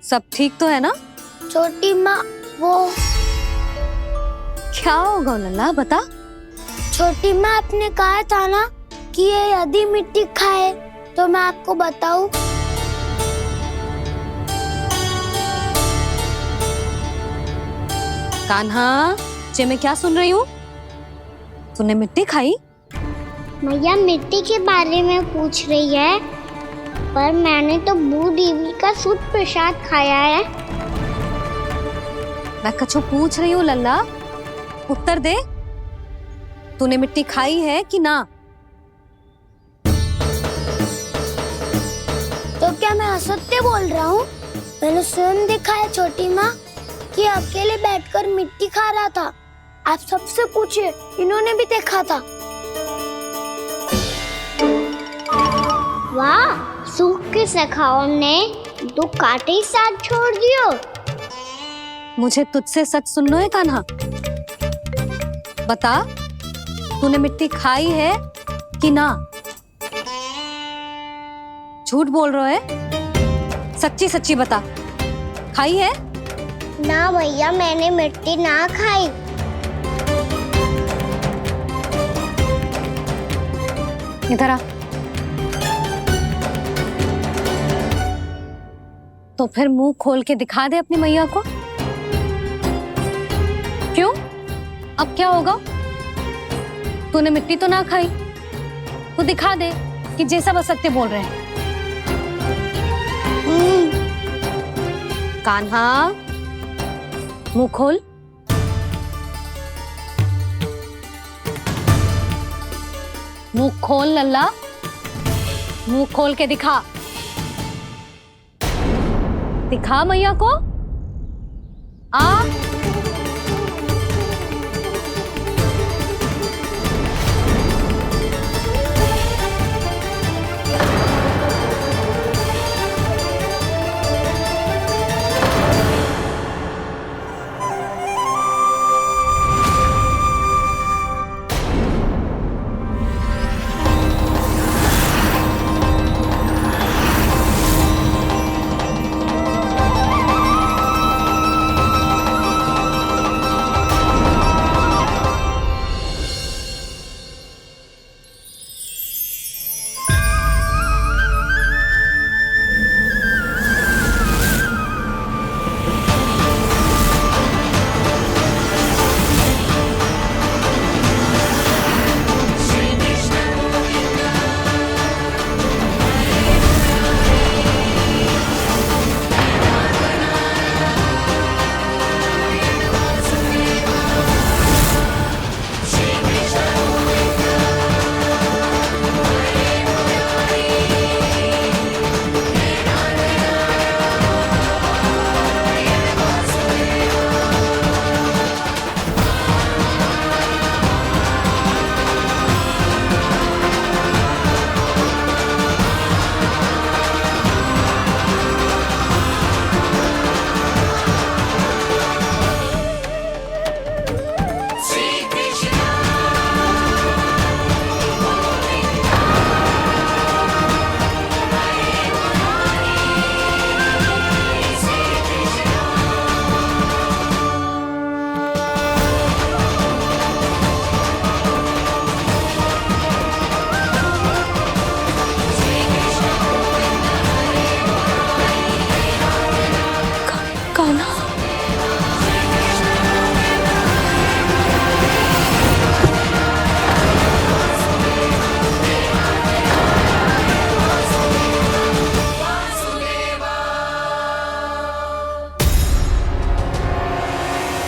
सब ठीक तो है ना? छोटी माँ वो क्या होगा लल्ला, बता। छोटी माँ आपने कहा था ना कि ये यदि मिट्टी खाए तो मैं आपको बताऊं। कान्हा, जे मैं क्या सुन रही हूँ? तूने मिट्टी खाई? मैया मिट्टी के बारे में पूछ रही है, पर मैंने तो भू देवी का शुद्ध प्रसाद खाया है। मैं कछु पूछ रही हूँ लल्ला, उत्तर दे। तूने मिट्टी खाई है कि ना? तो क्या मैं असत्य बोल रहा हूँ? मैंने स्वयं देखा है छोटी माँ कि अकेले बैठकर मिट्टी खा रहा था। आप सबसे पूछिए, इन्होंने भी देखा था। वाह, सूख के सखाओ ने 2 कांटे ही साथ छोड़ दियो। मुझे तुझसे सच सुनना है कान्हा। बता, तूने मिट्टी खाई है कि ना? झूठ बोल रहा है, सच्ची सच्ची बता, खाई है? ना भैया, मैंने मिट्टी ना खाई। इधर आ। तो फिर मुंह खोल के दिखा दे अपनी मैया को। क्यों? अब क्या होगा? तूने मिट्टी तो ना खाई, तो दिखा दे कि जैसा बस सत्य बोल रहे हैं। कान्हा, मुंह खोल। मुंह खोल लल्ला, मुंह खोल के दिखा। दिखा मैया को। आ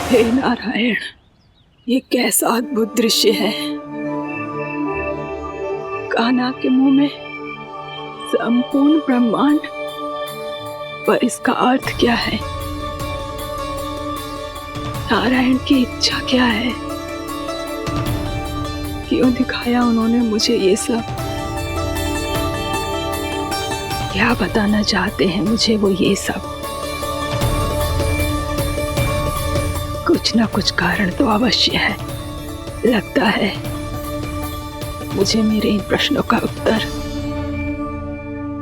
हे नारायण, ये कैसा अद्भुत दृश्य है। कान्हा के मुंह में संपूर्ण ब्रह्मांड, पर इसका अर्थ क्या है? नारायण की इच्छा क्या है? क्यों दिखाया उन्होंने मुझे ये सब? क्या बताना चाहते हैं मुझे वो ये सब? कुछ ना कुछ कारण तो अवश्य है। लगता है मुझे मेरे इन प्रश्नों का उत्तर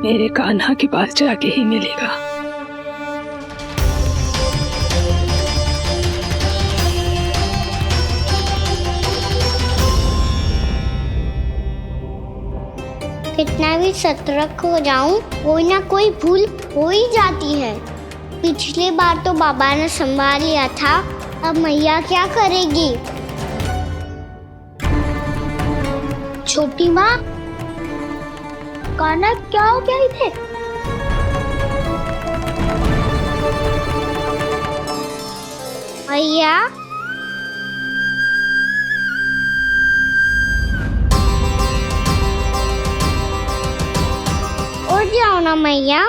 मेरे कान्हा के पास जाके ही मिलेगा। कितना भी सतर्क हो जाऊं, कोई ना कोई भूल हो ही जाती है। पिछली बार तो बाबा ने संभाल लिया था, अब मैया क्या करेगी? छोटी माँ, कान्हा क्या हो गया इधर? मैया, उठ जाओ ना मैया।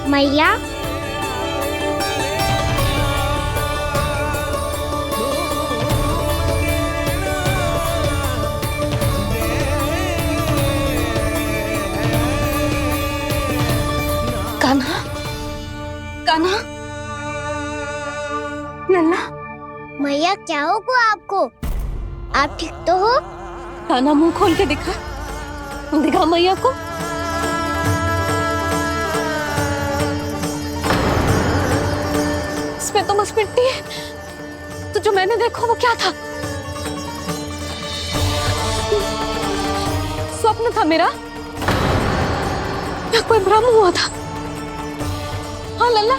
मैया, कान्हा, कान्हा, लल्ला। मैया क्या होगा आपको? आप ठीक तो हो? कान्हा मुंह खोल के दिखा, दिखा मैया को। इसमें तो बस मिट्टी है, तो जो मैंने देखा वो क्या था? स्वप्न था मेरा या कोई भ्रम हुआ था? हाँ लल्ला,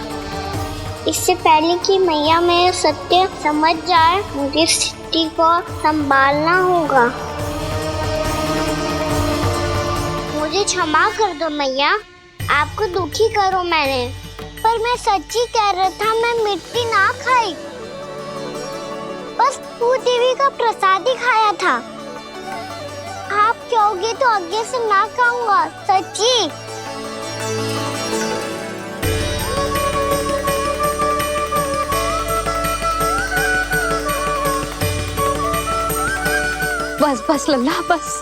इससे पहले कि मैया मेरे सत्य समझ जाए, मुझे स्थिति को संभालना होगा। मुझे क्षमा कर दो मैया, आपको दुखी करो मैंने, पर मैं सच्ची कह रहा था, मैं मिट्टी ना खाई, बस भू देवी का प्रसाद ही खाया था। आप कहोगे तो आगे से ना खाऊंगा, सच्ची। बस बस लल्ला, बस।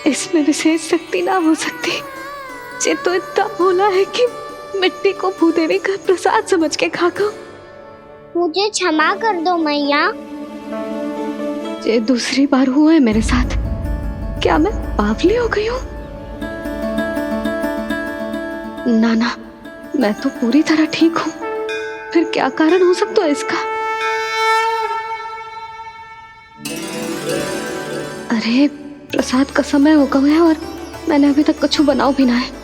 इसमें विशेष शक्ति ना हो सकती। ये तो इतना भोला है कि मिट्टी को भूदेवी का प्रसाद समझ के खागा। मुझे क्षमा कर दो मैया। ये दूसरी बार हुआ है मेरे साथ। क्या मैं बावली हो गई हूँ? ना ना, मैं तो पूरी तरह ठीक हूँ। फिर क्या कारण हो सकता है इसका? अरे प्रसाद का समय हो गया है और मैंने अभी तक कुछ बनाओ भी ना है।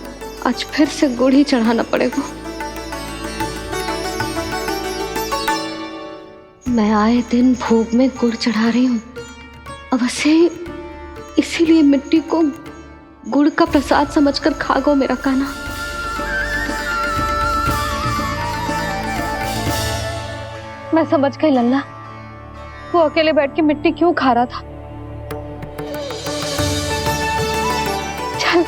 आज फिर से गुड़ ही चढ़ाना पड़ेगा। मैं आए दिन भोग में गुड़ चढ़ा रही हूँ, अवश्य इसीलिए मिट्टी को गुड़ का प्रसाद समझकर खा गो मेरा कान्हा। मैं समझ गई लल्ला, वो अकेले बैठ के मिट्टी क्यों खा रहा था। चल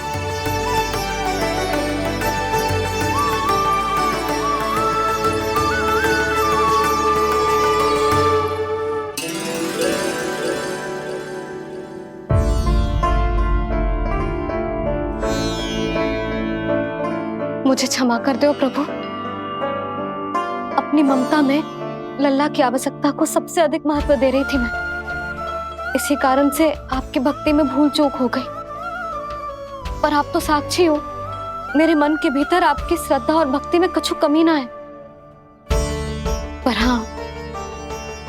मुझे क्षमा कर दो प्रभु। अपनी ममता में लल्ला की आवश्यकता को सबसे अधिक महत्व दे रही थी मैं। इसी कारण से आपकी भक्ति में भूल चूक हो गई। पर आप तो साक्षी हो, मेरे मन के भीतर आपकी श्रद्धा और भक्ति में कुछ कमी ना है। पर हाँ,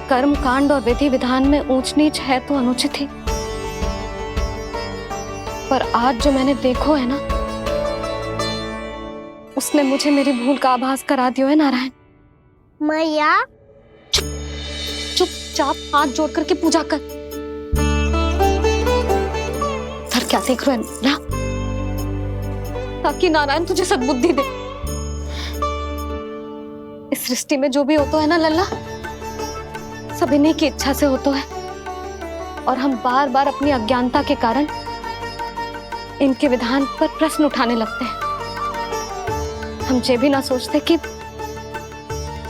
कर्म कांड और विधि विधान में ऊंच नीच है तो अनुचित ही। पर आज जो मैंने देखो है ना, उसने मुझे मेरी भूल का आभास करा दिया है नारायण। मैया, चुपचाप हाथ जोड़ करके पूजा कर। सर क्या देख रहे हैं ना? ताकि नारायण तुझे सद्बुद्धि दे। इस सृष्टि में जो भी होता है ना लल्ला, सब इन्हीं की इच्छा से होता है। और हम बार बार अपनी अज्ञानता के कारण इनके विधान पर प्रश्न उठाने लगते हैं। हम ये भी ना सोचते कि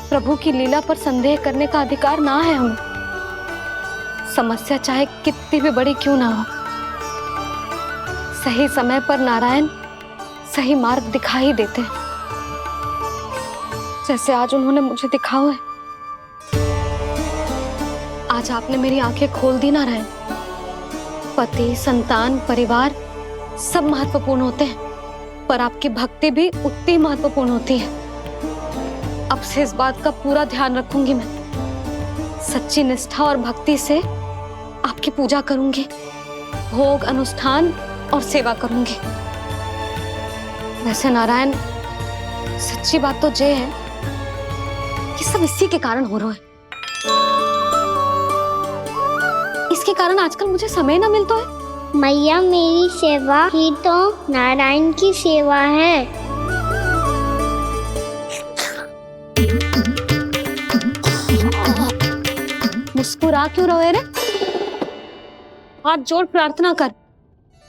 प्रभु की लीला पर संदेह करने का अधिकार ना है हमें। समस्या चाहे कितनी भी बड़ी क्यों ना हो, सही समय पर नारायण सही मार्ग दिखा ही देते हैं। जैसे आज उन्होंने मुझे दिखाओ है। आज आपने मेरी आंखें खोल दी नारायण। पति, संतान, परिवार सब महत्वपूर्ण होते हैं, पर आपकी भक्ति भी उतनी महत्वपूर्ण होती है। अब से इस बात का पूरा ध्यान रखूंगी मैं। सच्ची निष्ठा और भक्ति से आपकी पूजा करूंगी, भोग, अनुष्ठान और सेवा करूंगी। वैसे नारायण, सच्ची बात तो ये है कि सब इसी के कारण हो रहा है। इसके कारण आजकल मुझे समय ना मिलता है। मैया, मेरी सेवा ही तो नारायण की सेवा है। मुस्कुरा क्यों रहे रे? हाथ जोड़ प्रार्थना कर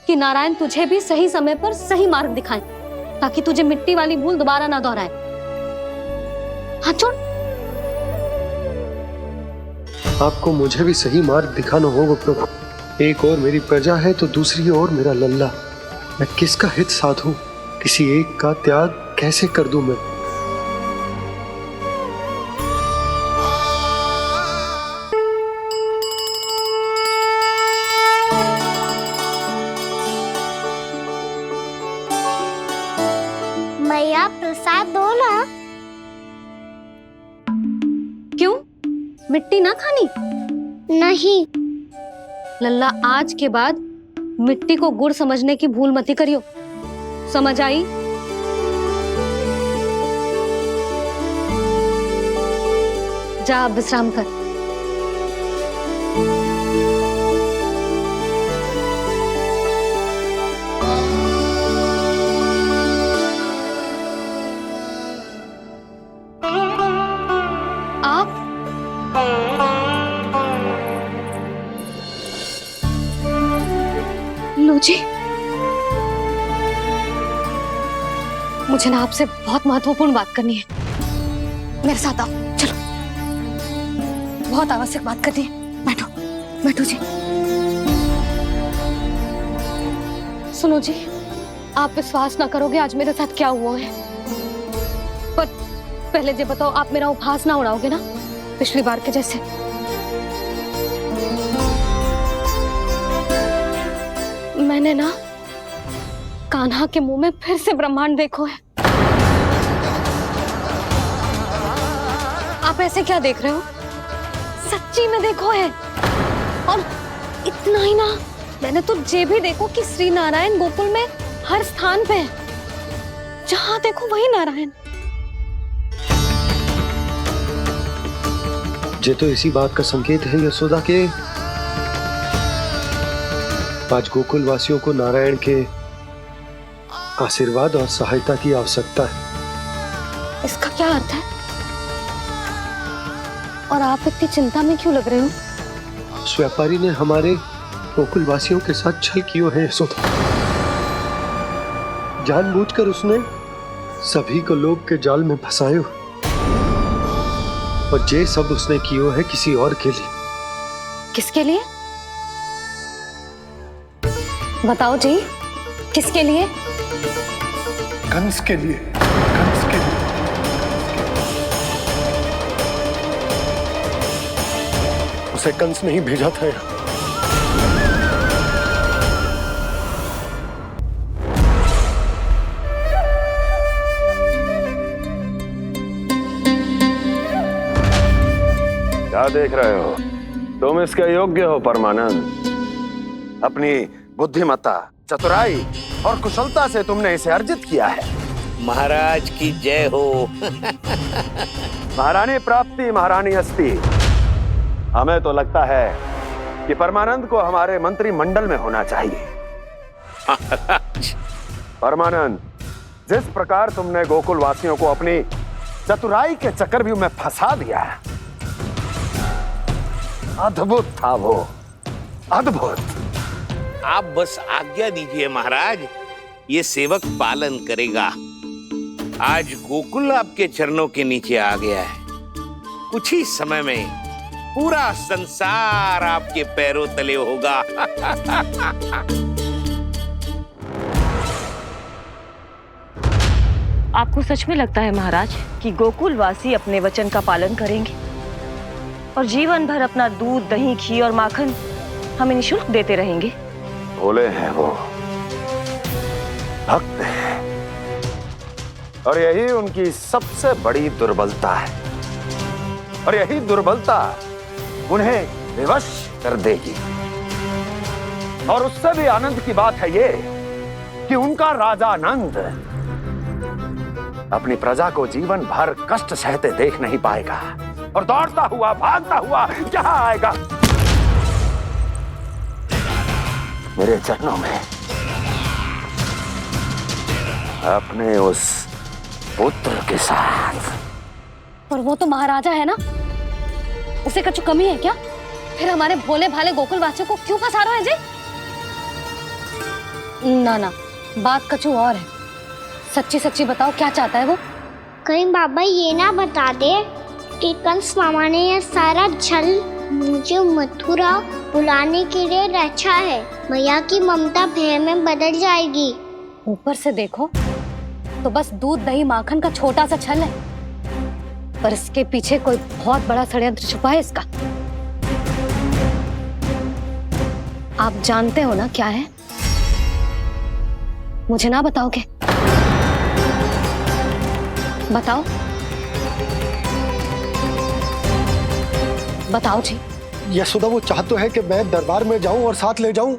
कि नारायण तुझे भी सही समय पर सही मार्ग दिखाएं, ताकि तुझे मिट्टी वाली भूल दोबारा ना दोहराए। हाथ जोड़। आपको मुझे भी सही मार्ग दिखाना होगा प्रभु। एक और मेरी प्रजा है तो दूसरी ओर मेरा लल्ला। मैं किसका हित साधूं? किसी एक का त्याग कैसे कर दूं मैं? मैया, प्रसाद दो ना। क्यों? मिट्टी ना खानी? नहीं। लल्ला, आज के बाद मिट्टी को गुड़ समझने की भूल मत करियो। समझ आई? जा अब विश्राम कर। आप लो जी, मुझे ना आपसे बहुत महत्वपूर्ण बात करनी है। मेरे साथ आओ, चलो। बहुत आवश्यक बात करनी है। बैठो, बैठो जी। सुनो जी, आप विश्वास ना करोगे आज मेरे साथ क्या हुआ है। पर पहले ये बताओ, आप मेरा उपहास ना उड़ाओगे ना, पिछली बार के जैसे? मैंने ना कान्हा के मुंह में फिर से ब्रह्मांड देखो है। आप ऐसे क्या देख रहे हो? सच्ची में देखो है। और इतना ही ना, मैंने तो ये भी देखो कि श्री नारायण गोकुल में हर स्थान पे है। जहां देखो वही नारायण। ये तो इसी बात का संकेत है यशोदा के आज गोकुल वासियों को नारायण के आशीर्वाद और सहायता की आवश्यकता है। इसका क्या अर्थ है? और आप इतनी चिंता में क्यों लग रहे हो? उस व्यापारी ने हमारे गोकुल वासियों के साथ छल किया है यशोदा। जानबूझकर उसने सभी को लोभ के जाल में फंसायो, और ये सब उसने किया है किसी और के लिए। किसके लिए? बताओ जी, किसके लिए? कंस के लिए। कंस के लिए। उसे कंस नहीं भेजा था यहाँ। क्या देख रहे हो? तुम इसके योग्य हो परमानंद। अपनी बुद्धिमत्ता, चतुराई और कुशलता से तुमने इसे अर्जित किया है। महाराज की जय हो। महारानी प्राप्ति महारानी अस्ति। हमें तो लगता है कि परमानंद को हमारे मंत्रिमंडल में होना चाहिए। परमानंद, जिस प्रकार तुमने गोकुल वासियों को अपनी चतुराई के चक्रव्यूह में फंसा दिया है, अद्भुत था वो, अद्भुत। आप बस आज्ञा दीजिए महाराज, ये सेवक पालन करेगा। आज गोकुल आपके चरणों के नीचे आ गया है। कुछ ही समय में पूरा संसार आपके पैरों तले होगा। आपको सच में लगता है महाराज कि गोकुलवासी अपने वचन का पालन करेंगे और जीवन भर अपना दूध, दही, घी और माखन हमें निःशुल्क देते रहेंगे? भोले हैं वो, भक्त हैं, और यही उनकी सबसे बड़ी दुर्बलता है। और यही दुर्बलता उन्हें विवश कर देगी। और उससे भी आनंद की बात है ये कि उनका राजा नंद अपनी प्रजा को जीवन भर कष्ट सहते देख नहीं पाएगा और दौड़ता हुआ, भागता हुआ यहाँ आएगा मेरे चरणों में, अपने उस पुत्र के साथ। पर वो तो महाराजा है ना, उसे कुछ कमी है क्या? फिर हमारे भोले भाले गोकुल वासियों को क्यों फंसा रहे हैं जी? ना ना, बात कछु और है। सच्ची सच्ची बताओ, क्या चाहता है वो? कहीं बाबा ये ना बता दे कि कंस मामा ने यह सारा छल मुझे मथुरा बुलाने के लिए रचा है। मैया की ममता भय में बदल जाएगी। ऊपर से देखो तो बस दूध, दही, माखन का छोटा सा छल है, पर इसके पीछे कोई बहुत बड़ा षड्यंत्र छुपा है इसका। आप जानते हो ना क्या है? मुझे ना बताओगे? बताओ बताओ जी। यशोदा, वो चाहते है कि मैं दरबार में जाऊं और साथ ले जाऊं।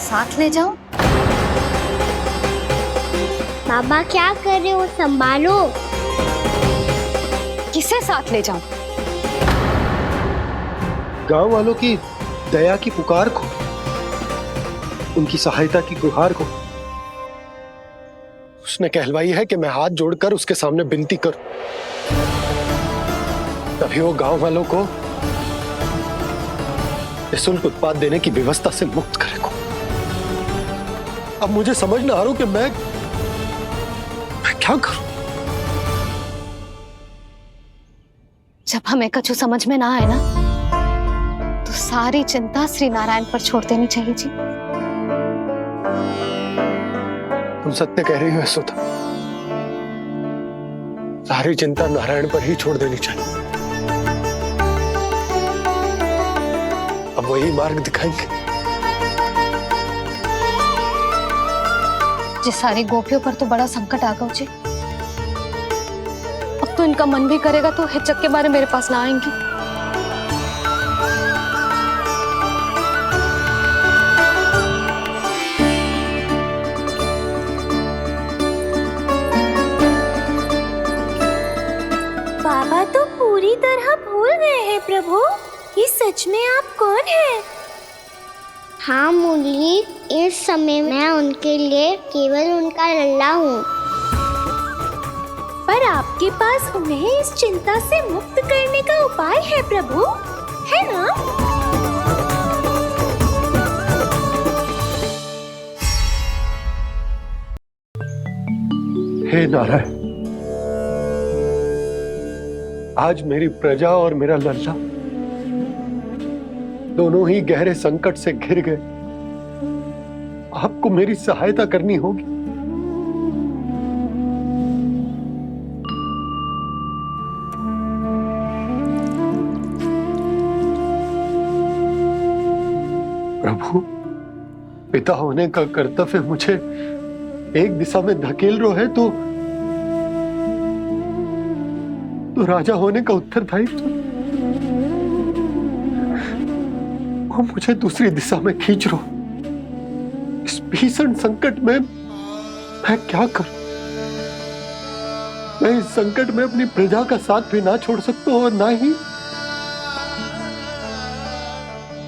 साथ ले जाऊं? बाबा क्या कर रहे हो, संभालो। किसे साथ ले जाऊं? गांव वालों की दया की पुकार को, उनकी सहायता की गुहार को। उसने कहलवाई है कि मैं हाथ जोड़कर उसके सामने विनती करूं, तभी वो गांव वालों को निःशुल्क उत्पाद देने की व्यवस्था से मुक्त करेगा। अब मुझे समझ ना आ रहा कि मैं क्या करूं। जब हमें कछु समझ में ना आए ना, तो सारी चिंता श्री नारायण पर छोड़ देनी चाहिए जी। तुम सत्य कह रही हो यशोदा, सारी चिंता नारायण पर ही छोड़ देनी चाहिए। अब वही मार्ग दिखाएंगे। जिस सारी गोपियों पर तो बड़ा संकट आ गया जी। अब तो इनका मन भी करेगा तो हिचक के बारे मेरे पास ना आएंगी। बाबा तो पूरी तरह भूल गए हैं प्रभु, ये सच में आप कौन हैं? हाँ मुरली, इस समय मैं उनके लिए केवल उनका लल्ला हूँ। पर आपके पास उन्हें इस चिंता से मुक्त करने का उपाय है प्रभु, है ना? हे नारायण, आज मेरी प्रजा और मेरा लल्ला दोनों ही गहरे संकट से घिर गए। आपको मेरी सहायता करनी होगी। प्रभु, पिता होने का कर्तव्य मुझे एक दिशा में धकेल रहा है तो राजा होने का उत्तरदायित्व वो मुझे दूसरी दिशा में खींच रहा। इस भीषण संकट में मैं क्या करूं? मैं इस संकट में अपनी प्रजा का साथ भी ना छोड़ सकता हूं और ना ही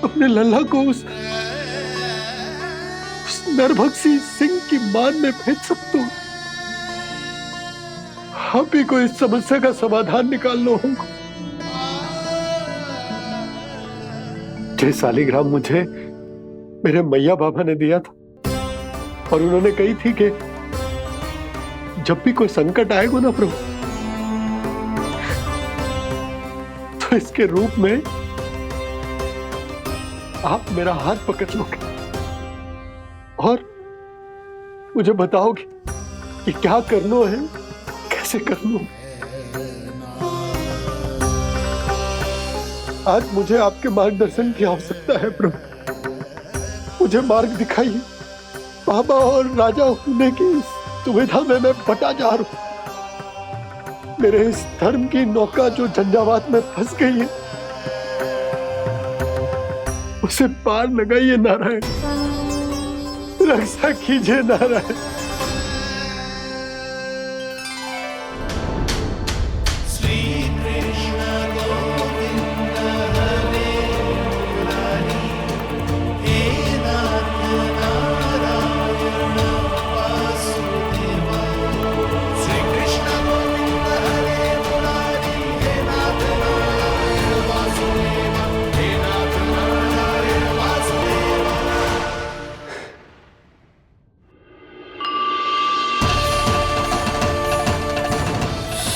अपने लल्ला को उस नरभक्षी सिंह की मान में भेज सकता हूं। आप ही को इस समस्या का समाधान निकालना होगा। ये शालिग्राम मुझे मेरे मैया बाबा ने दिया था और उन्होंने कही थी कि जब भी कोई संकट आएगा ना प्रभु, तो इसके रूप में आप मेरा हाथ पकड़ लोगे और मुझे बताओगे कि क्या करना है, कैसे करना। आज मुझे आपके मार्गदर्शन की आवश्यकता है प्रभु। मुझे मार्ग दिखाइए। बाबा और राजा होने की सुविधा में मैं बटा जा रहा हूं। मेरे इस धर्म की नौका जो झंझावात में फंस गई है, उसे पार लगाइए नारायण, रक्षा कीजिए नारायण।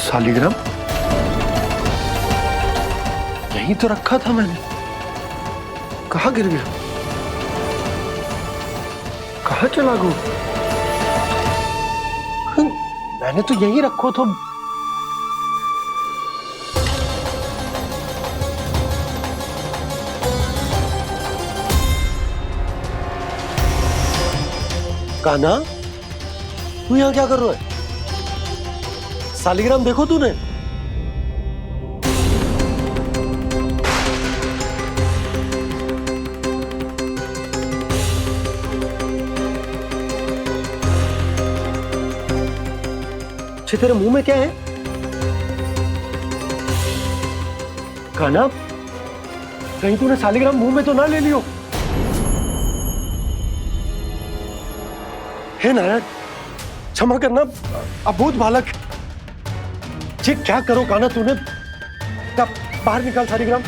शालिग्राम यहीं तो रखा था मैंने, कहाँ गिर गया, कहाँ चला गया? मैंने तो यहीं रखो था। कान्हा, तू यहाँ क्या कर रहा है? शालिग्राम देखो तूने? अच्छे, तेरे मुंह में क्या है? कान्हा, कहीं तूने शालिग्राम मुंह में तो ना ले लियो? हे नारायण, क्षमा करना, अबोध बालक। जी क्या करो कान्हा तूने? तब बाहर निकाल शालिग्राम।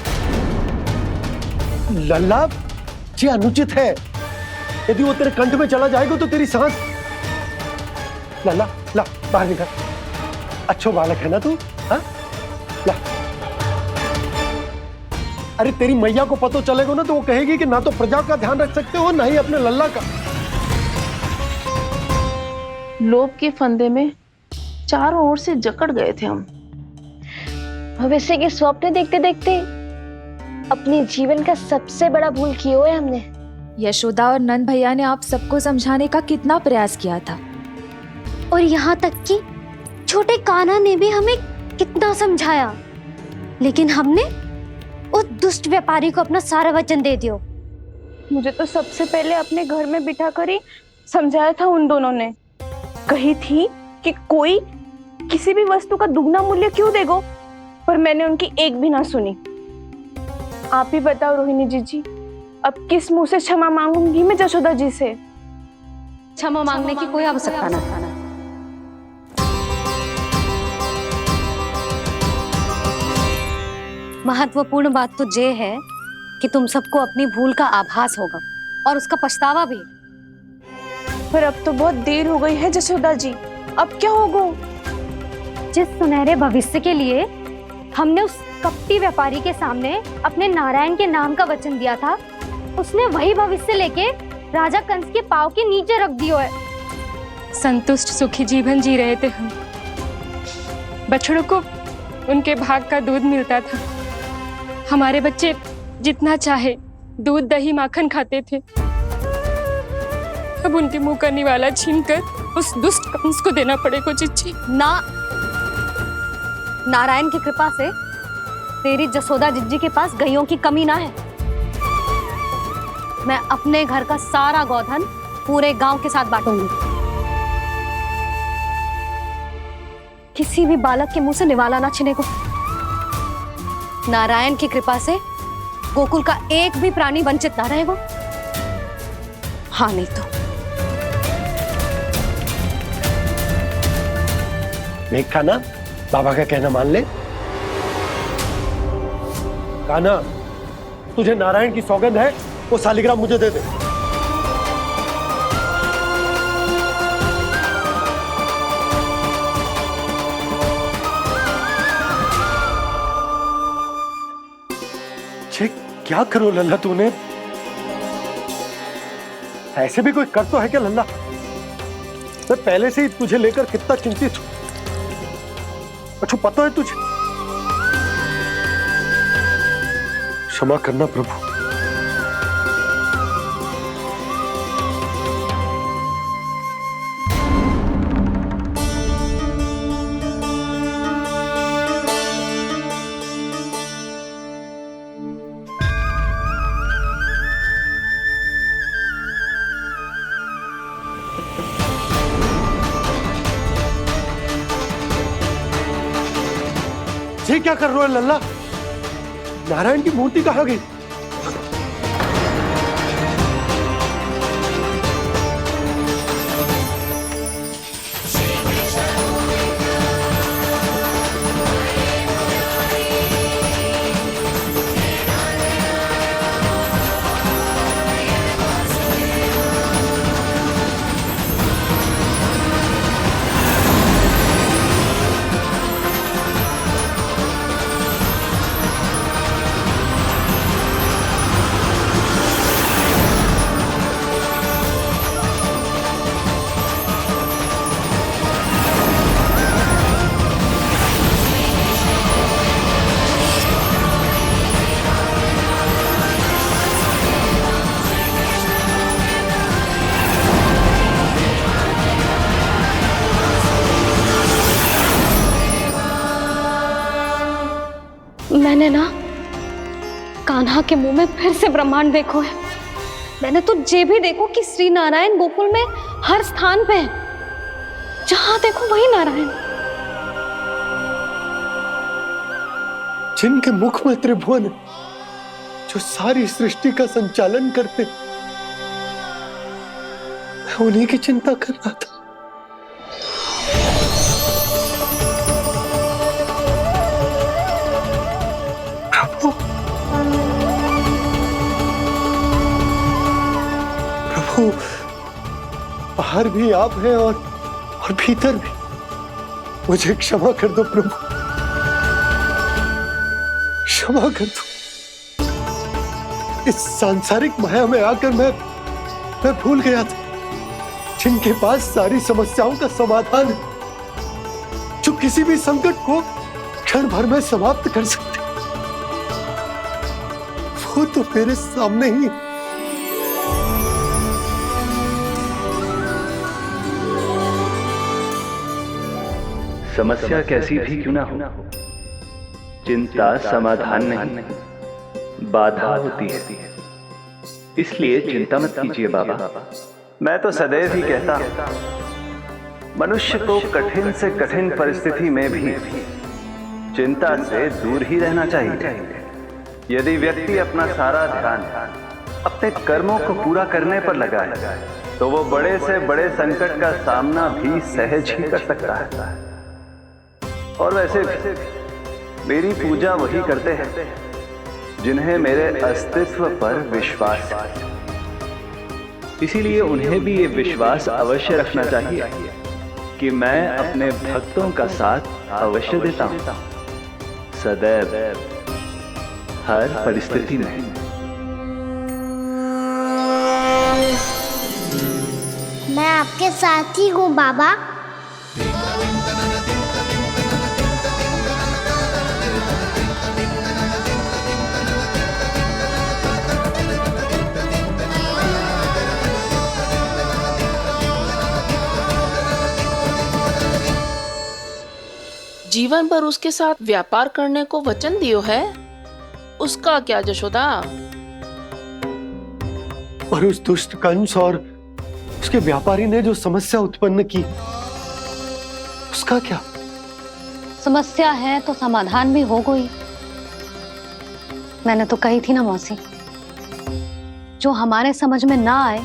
लल्ला, जी अनुचित है। यदि वो तेरे कंठ में चला जाएगा तो तेरी सांस। लल्ला, ला बाहर निकाल। अच्छो बालक है ना तू? हाँ, ला। अरे तेरी मैया को पता चलेगा ना तो वो कहेगी कि ना तो प्रजा का ध्यान रख सकते हो, ना ही अपने लल्ला का। लोभ के फंदे में चारों ओर से जकड़ गए थे हम। भविष्य के स्वप्न देखते देखते अपने जीवन का सबसे बड़ा भूल किया है हमने। यशोदा और नंद भैया ने आप सबको समझाने का कितना प्रयास किया था, और यहाँ तक कि छोटे कान्हा ने भी हमें कितना समझाया, लेकिन हमने उस दुष्ट व्यापारी को अपना सारा वचन दे दिया। मुझे तो सबसे पहले अपने घर में बिठा कर ही समझाया था उन दोनों ने। कही थी कि कोई किसी भी वस्तु का दुगना मूल्य क्यों देगा, पर मैंने उनकी एक भी ना सुनी। आप ही बताओ रोहिणी जी, अब किस मुंह से क्षमा मांगूंगी मैं जशोदा जी से? क्षमा मांगने की कोई आवश्यकता ना था। महत्वपूर्ण बात तो ये है कि तुम सबको अपनी भूल का आभास होगा और उसका पछतावा भी। पर अब तो बहुत देर हो गई है जशोदा जी, अब क्या होगा? जिस सुनहरे भविष्य के लिए हमने उस कपटी व्यापारी के सामने अपने नारायण के नाम का वचन दिया था, उसने वही भविष्य लेके राजा कंस के पांव के नीचे रख दिया है। संतुष्ट सुखी जीवन जी रहे थे हम। बछड़ों को उनके भाग का दूध मिलता था। हमारे बच्चे जितना चाहे दूध दही माखन खाते थे। अब उनके मुंह का निवाला छीनकर उस दुष्ट कंस को देना पड़ेगा चिच्ची। ना, नारायण की कृपा से तेरी जसोदा जिज्जी के पास गैयों की कमी ना है। मैं अपने घर का सारा गोधन पूरे गांव के साथ बांटूंगी। किसी भी बालक के मुंह से निवाला ना छिने को। नारायण की कृपा से गोकुल का एक भी प्राणी वंचित ना रहेगा। हाँ नहीं तो देख कान्हा, बाबा का कहना मान ले। कान्हा, तुझे नारायण की सौगंध है, वो शालिग्राम मुझे दे दे। क्या करो लल्ला तूने? ऐसे भी कोई कर तो है क्या लल्ला? मैं पहले से ही तुझे लेकर कितना चिंतित हूं। अच्छा पता है तुझे? क्षमा करना प्रभु। ये क्या कर रहे हो लल्ला? नारायण की मूर्ति कहाँ गई? मैंने ना कान्हा के मुंह में फिर से ब्रह्मांड देखो है। मैंने तो ये भी देखो कि श्री नारायण गोकुल में हर स्थान पे है, जहां देखो वही नारायण। जिनके मुख में त्रिभुवन है, जो सारी सृष्टि का संचालन करते, मैं उन्हीं की चिंता कर रहा था। प्रभु बाहर भी आप हैं और भीतर भी। मुझे क्षमा कर दो प्रभु, क्षमा कर दो। इस सांसारिक माया में आकर मैं भूल गया था जिनके पास सारी समस्याओं का समाधान है, जो किसी भी संकट को क्षण भर में समाप्त कर सकते, वो तो मेरे सामने ही है। समस्या कैसी भी क्यों ना हो, चिंता समाधान नहीं, बाधा होती है। इसलिए चिंता मत कीजिए बाबा। मैं तो सदैव ही कहता हूं, मनुष्य को कठिन से कठिन परिस्थिति में भी चिंता से दूर ही रहना चाहिए। यदि व्यक्ति अपना सारा ध्यान अपने कर्मों को पूरा करने पर लगाए, तो वो बड़े से बड़े संकट का सामना भी सहज ही कर सकता है। और वैसे भी मेरी पूजा वही करते हैं जिन्हें मेरे अस्तित्व पर विश्वास है। इसीलिए उन्हें भी ये विश्वास अवश्य रखना चाहिए कि मैं अपने भक्तों का साथ अवश्य देता हूं, सदैव, हर परिस्थिति में। मैं आपके साथ ही हूँ बाबा। जीवन भर उसके साथ व्यापार करने को वचन दियो है, उसका क्या यशोदा? और उस दुष्ट कंस और उसके व्यापारी ने जो समस्या उत्पन्न की, उसका क्या? समस्या है तो समाधान भी हो गई। मैंने तो कही थी ना मौसी, जो हमारे समझ में ना आए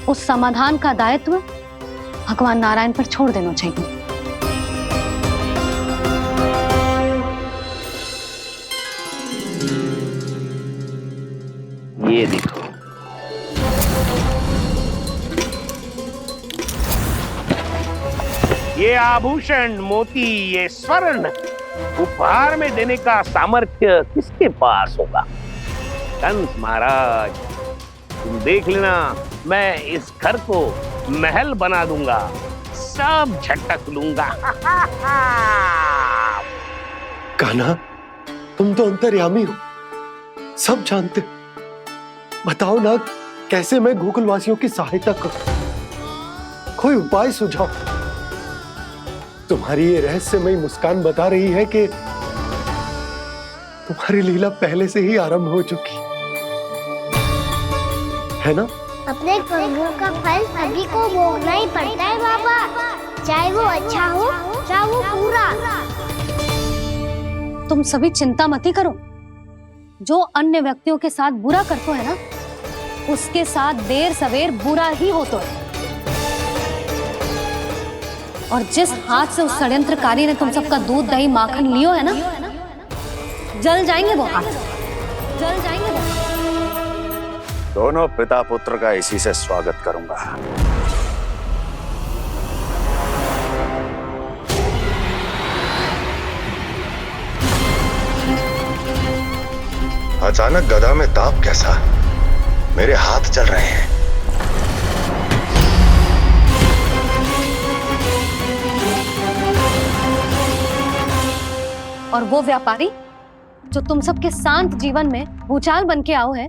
उस समाधान का दायित्व भगवान नारायण पर छोड़ देना चाहिए। ये देखो, ये आभूषण, मोती, ये स्वर्ण उपहार में देने का सामर्थ्य किसके पास होगा? कंस महाराज, तुम देख लेना, मैं इस घर को महल बना दूंगा, सब झटक लूंगा। कान्हा, तुम तो अंतर्यामी हो, सब जानते हो। बताओ ना, कैसे मैं गोकुलवासियों की सहायता करूं? कोई उपाय सुझाओ। तुम्हारी ये रहस्यमयी मुस्कान बता रही है कि तुम्हारी लीला पहले से ही आरंभ हो चुकी है ना? अपने कर्मों का फल सभी को भोगना ही पड़ता है बाबा, चाहे वो अच्छा हो चाहे वो बुरा। तुम सभी चिंता मत ही करो। जो अन्य व्यक्तियों के साथ बुरा करते है ना, उसके साथ देर सवेर बुरा ही होता है। और जिस हाथ से उस षड्यंत्रकारी ने तुम सबका दूध दही माखन लियो है ना, जल जाएंगे वो हाथ, जल जाएंगे वो। दोनों पिता पुत्र का इसी से स्वागत करूंगा। अचानक गदा में ताप कैसा? मेरे हाथ चल रहे हैं। और वो व्यापारी जो तुम सबके शांत जीवन में भूचाल बन के आओ है,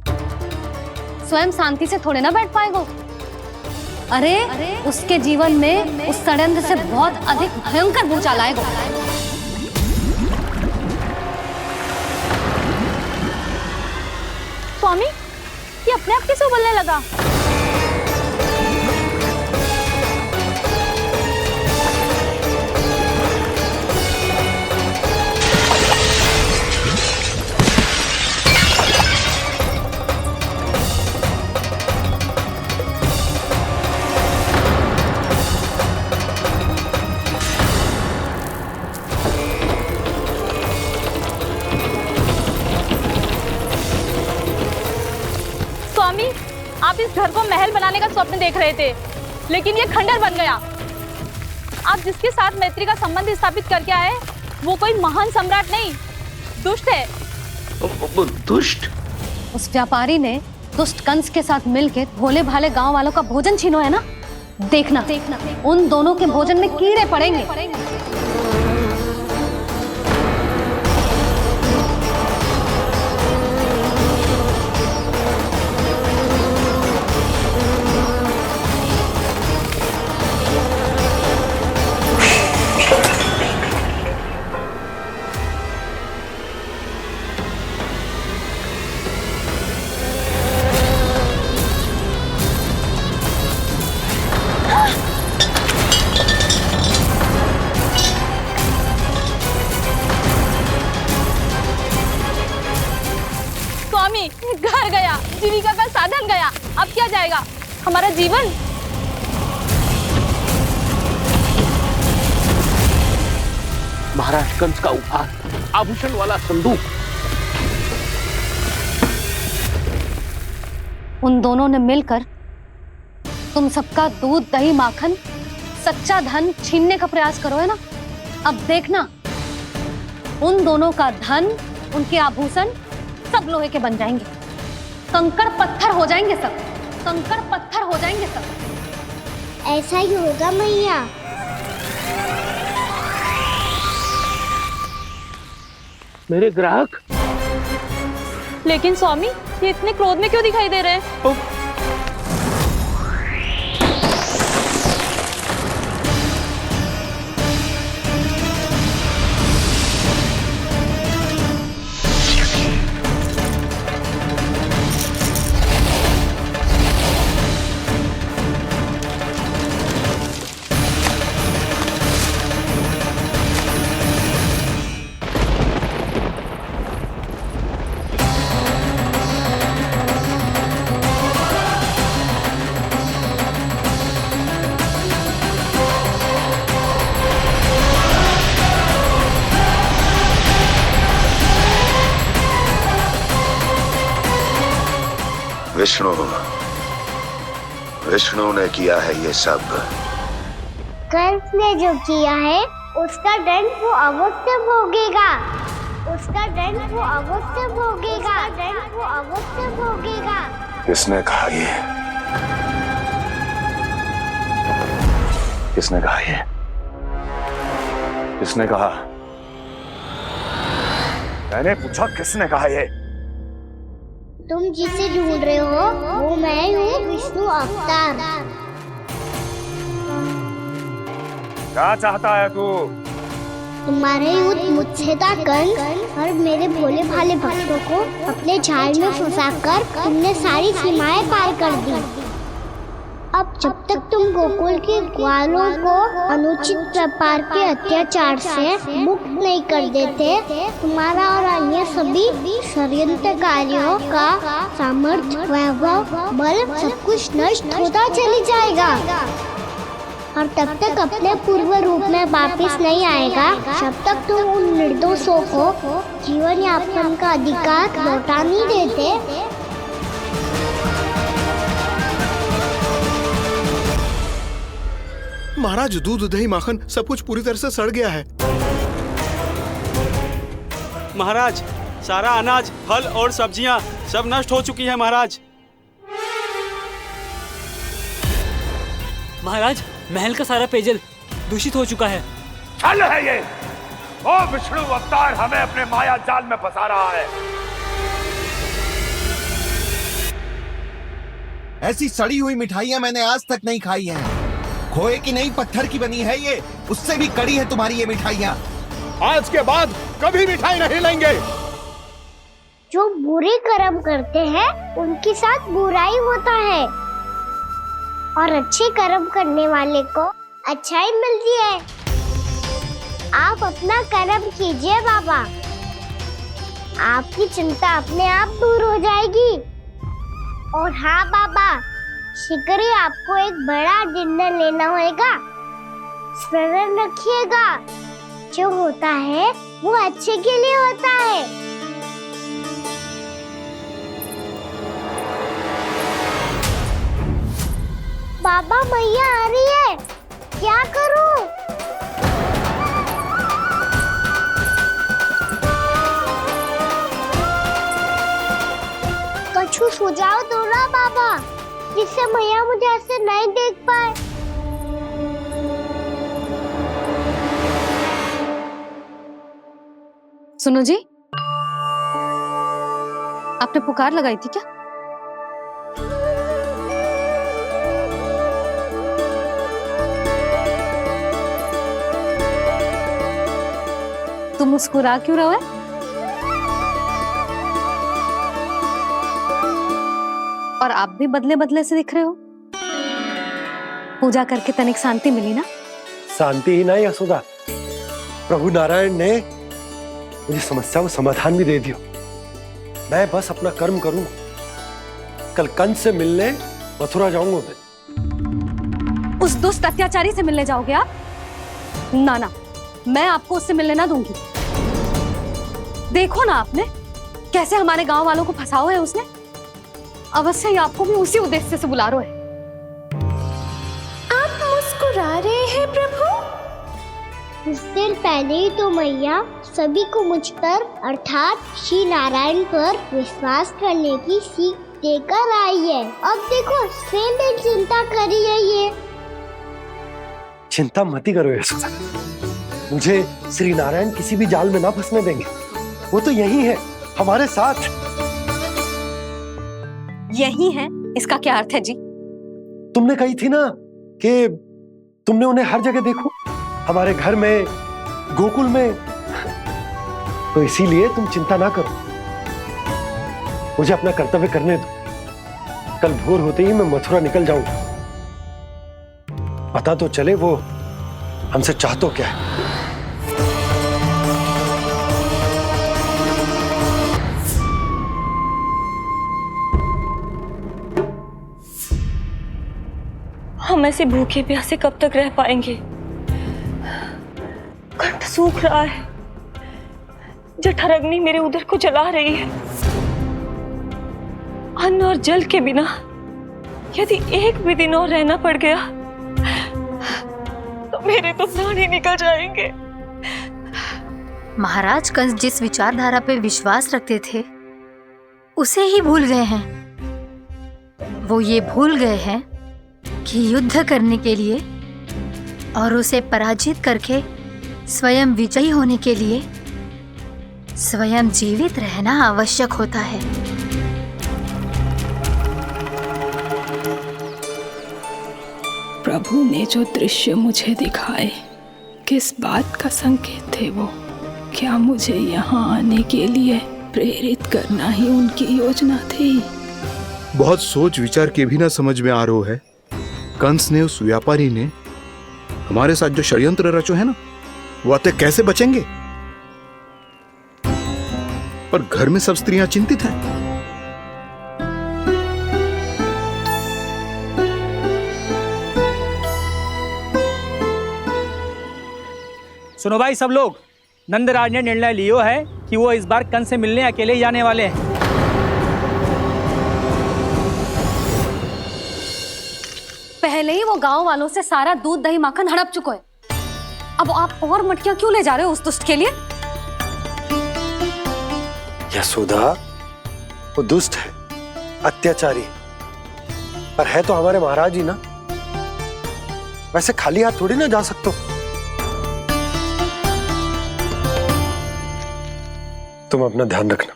स्वयं शांति से थोड़े ना बैठ पाएगा। अरे उसके जीवन में उस षड्यंत्र से बहुत अधिक भयंकर भूचाल आएगा। स्वामी, ये अपने आप कैसे उबलने लगा? आप इस घर को महल बनाने का स्वप्न देख रहे थे, लेकिन ये खंडर बन गया। आप जिसके साथ मैत्री का संबंध स्थापित करके आए, वो कोई महान सम्राट नहीं, दुष्ट है। दुष्ट? उस व्यापारी ने दुष्ट कंस के साथ मिलकर भोले भाले गांव वालों का भोजन छीनो है ना। देखना उन दोनों के भोजन में कीड़े पड़ेंगे। घर गया, जीविका का साधन गया, अब क्या जाएगा हमारा जीवन? महाराज कंस का उपहार, आभूषण वाला संदूक। उन दोनों ने मिलकर तुम सबका दूध दही माखन सच्चा धन छीनने का प्रयास करो है ना। अब देखना उन दोनों का धन, उनके आभूषण सब लोहे के बन जाएंगे, कंकड़ पत्थर हो जाएंगे सब, कंकड़ पत्थर हो जाएंगे सब। ऐसा ही होगा मैया। मेरे ग्राहक। लेकिन स्वामी, ये इतने क्रोध में क्यों दिखाई दे रहे हैं? विष्णु ने किया है ये सब। कंस ने जो किया है उसका दंड वो अवश्य भोगेगा, उसका दंड वो अवश्य भोगेगा, दंड वो अवश्य भोगेगा। किसने कहा ये? किसने कहा ये? किसने कहा? मैंने पूछा किसने कहा ये? तुम जिसे ढूंढ रहे हो वो मैं हूँ, विष्णु अवतार। क्या चाहता है तू? तुम्हारे युद्ध मुच्छेदा कंस और मेरे भोले भाले भक्तों को अपने जाल में फंसाकर तुमने सारी सीमाएं पार कर दी। अब जब तक तुम गोकुल के ग्वालों को अनुचित प्रकार के अत्याचार से मुक्त नहीं कर देते, तुम्हारा और अन्य सभी षड्यंत्रकारियों का सामर्थ्य, वैभव, बल सब कुछ नष्ट होता चली जाएगा और तब तक अपने पूर्व रूप में वापस नहीं आएगा जब तक तुम उन निर्दोषों को जीवन यापन का अधिकार लौटा नहीं देते। महाराज, दूध, दही, माखन सब कुछ पूरी तरह से सड़ गया है। महाराज, सारा अनाज, फल और सब्जियां सब नष्ट हो चुकी हैं महाराज। महाराज, महल का सारा पेयजल दूषित हो चुका है। छल है ये। ओ विष्णु अवतार हमें अपने माया जाल में फंसा रहा है। ऐसी सड़ी हुई मिठाइयां मैंने आज तक नहीं खाई हैं। खोए की नहीं, पत्थर की बनी है ये, उससे भी कड़ी है तुम्हारी ये मिठाइयां। आज के बाद कभी मिठाई नहीं लेंगे। जो बुरे कर्म करते हैं उनके साथ बुराई होता है और अच्छे कर्म करने वाले को अच्छाई मिलती है। आप अपना कर्म कीजिए बाबा, आपकी चिंता अपने आप दूर हो जाएगी। और हाँ बाबा, शीघ्र ही आपको एक बड़ा निर्णय लेना होगा। स्मरण रखिएगा, जो होता है वो अच्छे के लिए होता है। बाबा, मैया आ रही है, क्या करूं? कुछ सुझाव दो ना बाबा, जिससे मैया मुझे ऐसे नहीं देख पाए। सुनो जी, आपने पुकार लगाई थी क्या? तुम मुस्कुरा क्यों रहे हो? और आप भी बदले बदले से दिख रहे हो। पूजा करके तनिक शांति मिली ना? शांति ही नहीं यशोदा, प्रभु नारायण ने मुझे समस्या को समाधान भी दे दियो। मैं बस अपना कर्म करूं। कल कंस से मिलने मथुरा जाऊंगा मैं। उस दुष्ट अत्याचारी से मिलने जाओगे आप? ना ना, मैं आपको उससे मिलने ना दूंगी। देखो ना आपने कैसे हमारे गांव वालों को फंसाओ है उसने। अवश्य ही आपको भी उसी उद्देश्य से बुला रहा है। आप मुस्कुरा रहे हैं प्रभु? कुछ देर पहले ही तो मैया सभी को मुझ पर अर्थात श्री नारायण पर विश्वास करने की सीख देकर आई है। अब देखो स्वयं चिंता करी है ये। चिंता मत ही करो यशोदा, मुझे श्री नारायण किसी भी जाल में ना फंसने देंगे। वो तो यही है हमारे साथ। यही है, इसका क्या अर्थ है जी? तुमने कही थी ना कि तुमने उन्हें हर जगह देखो, हमारे घर में, गोकुल में। तो इसीलिए तुम चिंता ना करो, मुझे अपना कर्तव्य करने दो। कल भोर होते ही मैं मथुरा निकल जाऊंगा। पता तो चले वो हमसे चाहतो क्या है। हम ऐसे भूखे प्यासे कब तक रह पाएंगे? कंठ सूख रहा है, जठराग्नि मेरे उदर को जला रही है। अन्न और जल के बिना यदि एक भी दिन और रहना पड़ गया तो मेरे तो प्राण ही निकल जाएंगे। महाराज कंस जिस विचारधारा पे विश्वास रखते थे उसे ही भूल गए हैं। वो ये भूल गए हैं कि युद्ध करने के लिए और उसे पराजित करके स्वयं विजयी होने के लिए स्वयं जीवित रहना आवश्यक होता है। प्रभु ने जो दृश्य मुझे दिखाए, किस बात का संकेत थे वो? क्या मुझे यहाँ आने के लिए प्रेरित करना ही उनकी योजना थी? बहुत सोच विचार के भी ना समझ में आ रहा है। कंस ने, उस व्यापारी ने हमारे साथ जो षड्यंत्र रचो है ना, वो आते कैसे बचेंगे? पर घर में सब स्त्रियां चिंतित हैं। सुनो भाई सब लोग, नंदराज ने निर्णय लियो है कि वो इस बार कंस से मिलने अकेले ही जाने वाले हैं। पहले ही वो गांव वालों से सारा दूध दही माखन हड़प चुके हैं। अब आप और मटकियां क्यों ले जा रहे हो उस दुष्ट के लिए? यशोदा, वो दुष्ट है, अत्याचारी, पर है तो हमारे महाराज ही ना। वैसे खाली हाथ थोड़ी ना जा सकते। तुम अपना ध्यान रखना।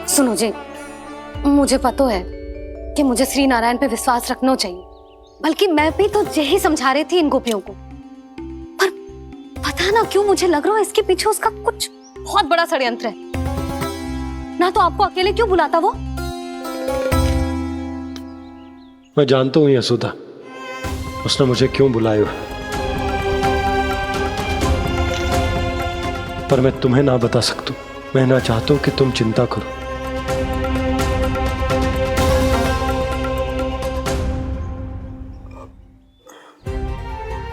सुनो जी, मुझे पता है कि मुझे श्री नारायण पे विश्वास रखना चाहिए, बल्कि मैं भी तो यही समझा रही थी इन गोपियों को। पर पता ना क्यों मुझे लग रहा है इसके पीछे उसका कुछ बहुत बड़ा षड्यंत्र है। ना तो आपको अकेले क्यों बुलाता वो? मैं जानता हूं यशोदा, उसने मुझे क्यों बुलाया, पर मैं तुम्हें ना बता सकता। मैं ना चाहता हूं कि तुम चिंता करो।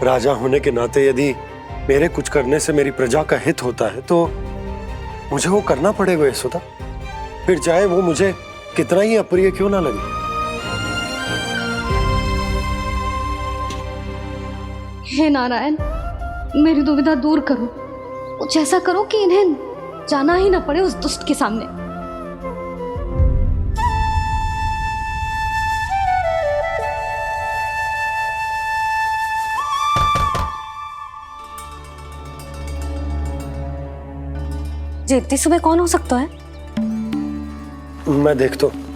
राजा होने के नाते यदि मेरे कुछ करने से मेरी प्रजा का हित होता है तो मुझे वो करना पड़ेगा यशोदा, फिर चाहे वो मुझे कितना ही अप्रिय क्यों ना लगे। हे नारायण, मेरी दुविधा दूर करो। कुछ ऐसा करो कि इन्हें जाना ही ना पड़े उस दुष्ट के सामने। जी इतनी सुबह कौन हो सकता है? मैं देखता हूं।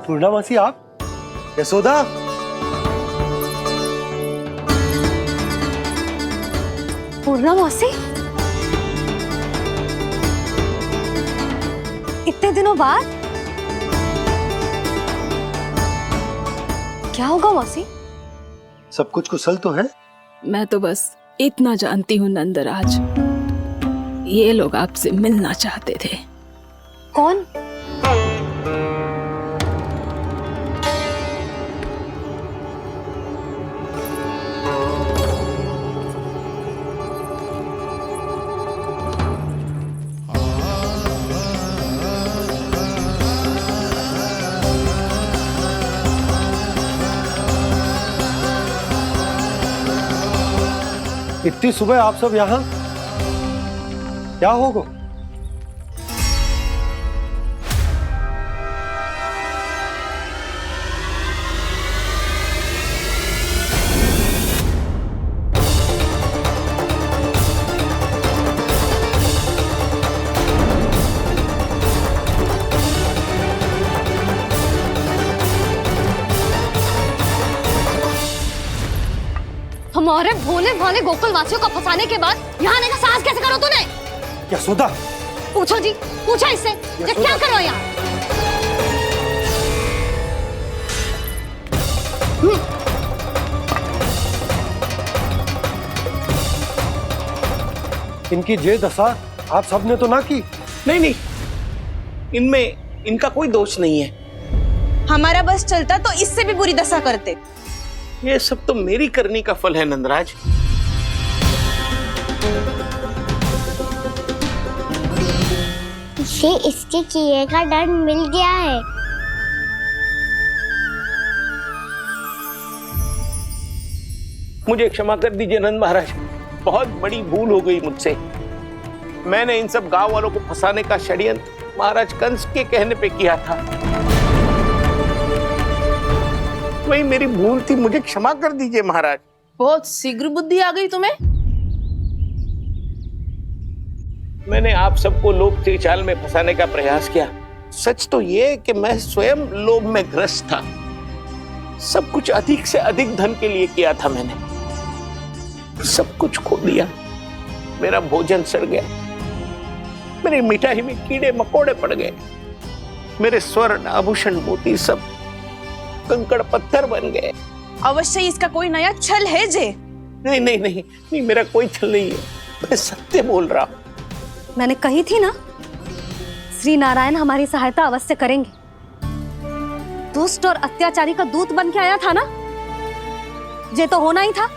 पूर्णामासी, आप? यशोदा, पूर्णामासी, इतने दिनों बाद? क्या होगा मौसी? सब कुछ कुशल तो है? मैं तो बस इतना जानती हूँ नंदराज, ये लोग आपसे मिलना चाहते थे। कौन? इतनी सुबह आप सब यहाँ? क्या होगा? हमारे भोले भाले गोकुल वासियों को फंसाने के बाद यहाँ आने का साहस कैसे करो तूने? यशोदा, पूछो जी, पूछो इससे, ये क्या करो यहाँ? इनकी ये दशा आप सबने तो ना की? नहीं नहीं, इनमें इनका कोई दोष नहीं है। हमारा बस चलता तो इससे भी बुरी दशा करते। ये सब तो मेरी करनी का फल है नंदराज। इसे इसके किए का दंड मिल गया है। मुझे क्षमा कर दीजिए नंद महाराज, बहुत बड़ी भूल हो गई मुझसे। मैंने इन सब गांव वालों को फंसाने का षड्यंत्र महाराज कंस के कहने पे किया था। वही मेरी भूल थी, मुझे क्षमा कर दीजिए महाराज। बहुत शीघ्र बुद्धि आ गई तुम्हें। मैंने आप सबको लोभ के जाल में फंसाने का प्रयास किया। सच तो ये कि मैं स्वयं लोभ में ग्रस्त था। सब कुछ अधिक से अधिक धन के लिए किया था मैंने। सब कुछ खो दिया। मेरा भोजन सड़ गया, मेरी मिठाई में कीड़े मकोड़े पड़ गए, मेरे स्वर्ण आभूषण मोती सब कंकड़ पत्थर बन गए। अवश्य इसका कोई नया छल है जे। नहीं नहीं नहीं नहीं, मेरा कोई छल नहीं है, मैं सत्य बोल रहा हूं। मैंने कही थी ना, श्री नारायण हमारी सहायता अवश्य करेंगे। दुष्ट और अत्याचारी का दूत बन के आया था ना, ये तो होना ही था।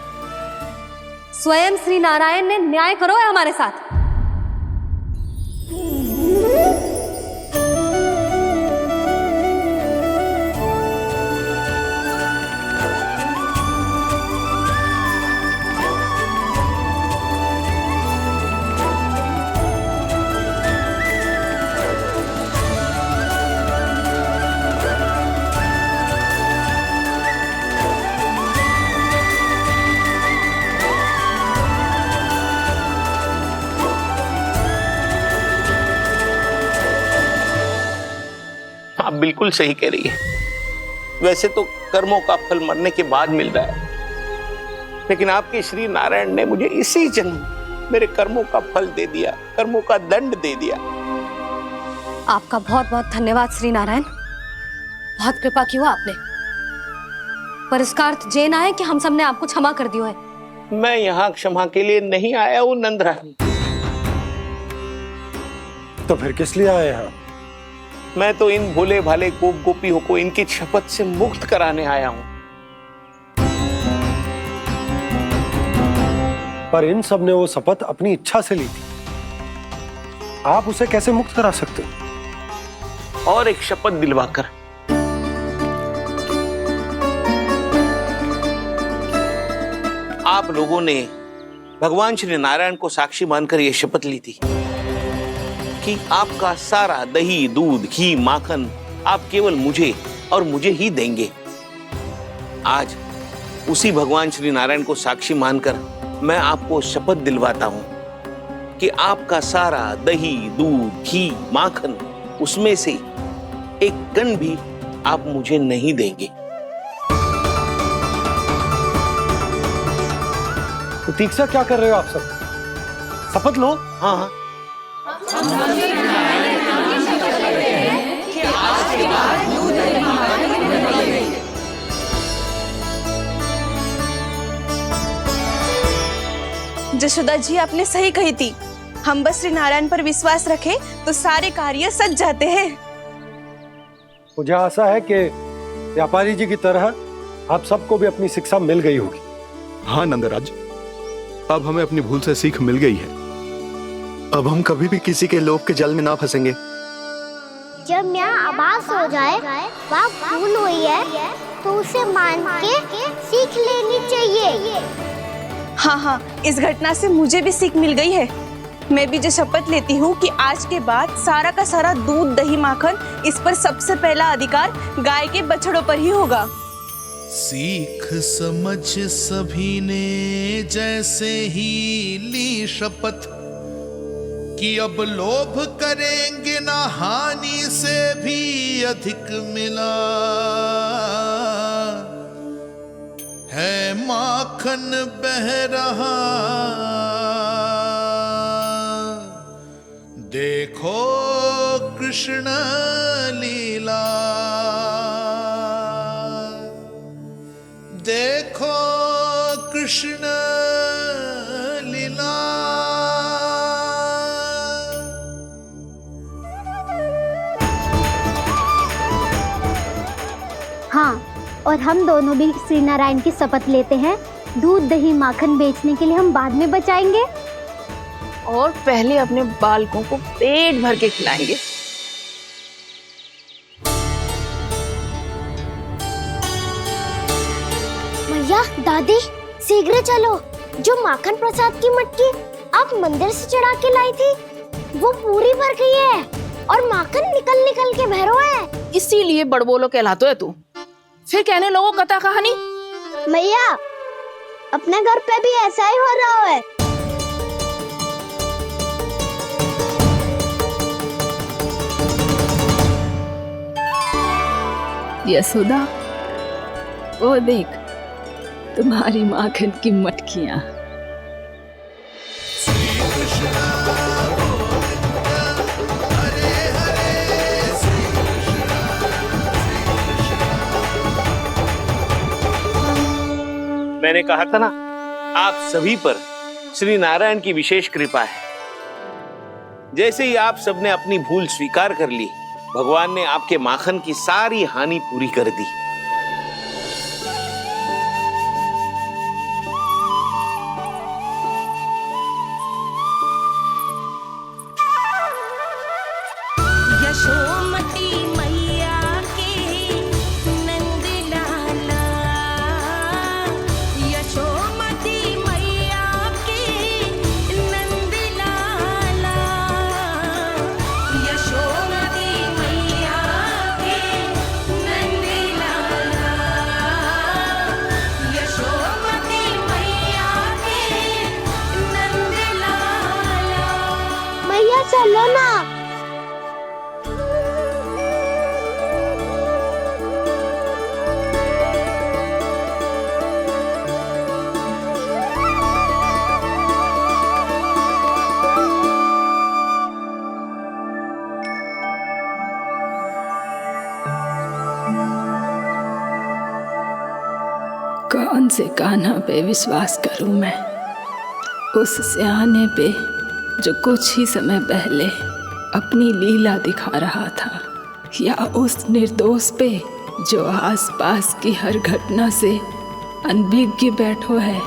स्वयं श्री नारायण ने न्याय करो है हमारे साथ। आप बिल्कुल सही कह रही है। वैसे तो कर्मों का फल मरने के बाद मिल रहा है, लेकिन आपके श्री नारायण ने मुझे इसी जन्म मेरे कर्मों का फल दे दिया, कर्मों का दंड दे दिया। आपका बहुत बहुत धन्यवाद श्री नारायण, बहुत कृपा की हो आपने। पर इसका अर्थ ये ना है कि हम सब ने आपको क्षमा कर दिया है। मैं यहाँ क्षमा के लिए नहीं आया हूँ नंदरानी। तो फिर किस लिए आए हैं? मैं तो इन भोले भाले गोप गोपियों को इनकी शपथ से मुक्त कराने आया हूं। पर इन सब ने वो शपथ अपनी इच्छा से ली थी, आप उसे कैसे मुक्त करा सकते? और एक शपथ दिलवाकर। आप लोगों ने भगवान श्री नारायण को साक्षी मानकर यह शपथ ली थी कि आपका सारा दही, दूध, घी, माखन आप केवल मुझे और मुझे ही देंगे। आज उसी भगवान श्री नारायण को साक्षी मानकर मैं आपको शपथ दिलवाता हूं कि आपका सारा दही, दूध, घी, माखन उसमें से एक कण भी आप मुझे नहीं देंगे। प्रतीक्षा क्या कर रहे हो आप सब? शपथ लो। हाँ हाँ, जशोदा जी आपने सही कही थी। हम बस श्री नारायण पर विश्वास रखें तो सारे कार्य सज जाते हैं। मुझे आशा है कि व्यापारी जी की तरह आप सबको भी अपनी शिक्षा मिल गई होगी। हाँ नंदराज, अब हमें अपनी भूल से सीख मिल गई है। अब हम कभी भी किसी के लोभ के जल में ना फंसेंगे। जब यहाँ आभास हो जाए वहाँ भूल हुई है तो उसे मान के सीख लेनी चाहिए। हाँ हाँ, इस घटना से मुझे भी सीख मिल गई है। मैं भी जो शपथ लेती हूँ कि आज के बाद सारा का सारा दूध, दही, माखन इस पर सबसे पहला अधिकार गाय के बछड़ों पर ही होगा। सीख समझ सभी ने जैसे ही ली शपथ कि अब लोभ करेंगे ना हानि से भी अधिक मिला है, माखन बह रहा देखो कृष्ण लीला, देखो कृष्ण लीला। हाँ, और हम दोनों भी श्री नारायण की शपथ लेते हैं, दूध, दही, माखन बेचने के लिए हम बाद में बचाएंगे और पहले अपने बालकों को पेट भर के खिलाएंगे। भैया, दादी, शीघ्र चलो। जो माखन प्रसाद की मटकी आप मंदिर से चढ़ा के लाई थी वो पूरी भर गई है और माखन निकल निकल के भरो है। इसीलिए बड़बोलो कहलातो है तू। फिर कहने लोगों कथा कहानी। मैया, अपने घर पे भी ऐसा ही हो रहा है। यशोदा, वो देख तुम्हारी माखन की मटकियां। मैंने कहा था ना, आप सभी पर श्री नारायण की विशेष कृपा है। जैसे ही आप सबने अपनी भूल स्वीकार कर ली, भगवान ने आपके माखन की सारी हानि पूरी कर दी। यशोमती मैया के नंद लाला, यशोमती मैया के नंद लाला, यशोमती मैया के नंद लाला, यशोमती मैया के नंद लाला। मैया चलो ना। कौन से कान्हा पे विश्वास करूं मैं? उस सियाने पे जो कुछ ही समय पहले अपनी लीला दिखा रहा था, या उस निर्दोष पे जो आसपास की हर घटना से अनभिज्ञ बैठो है?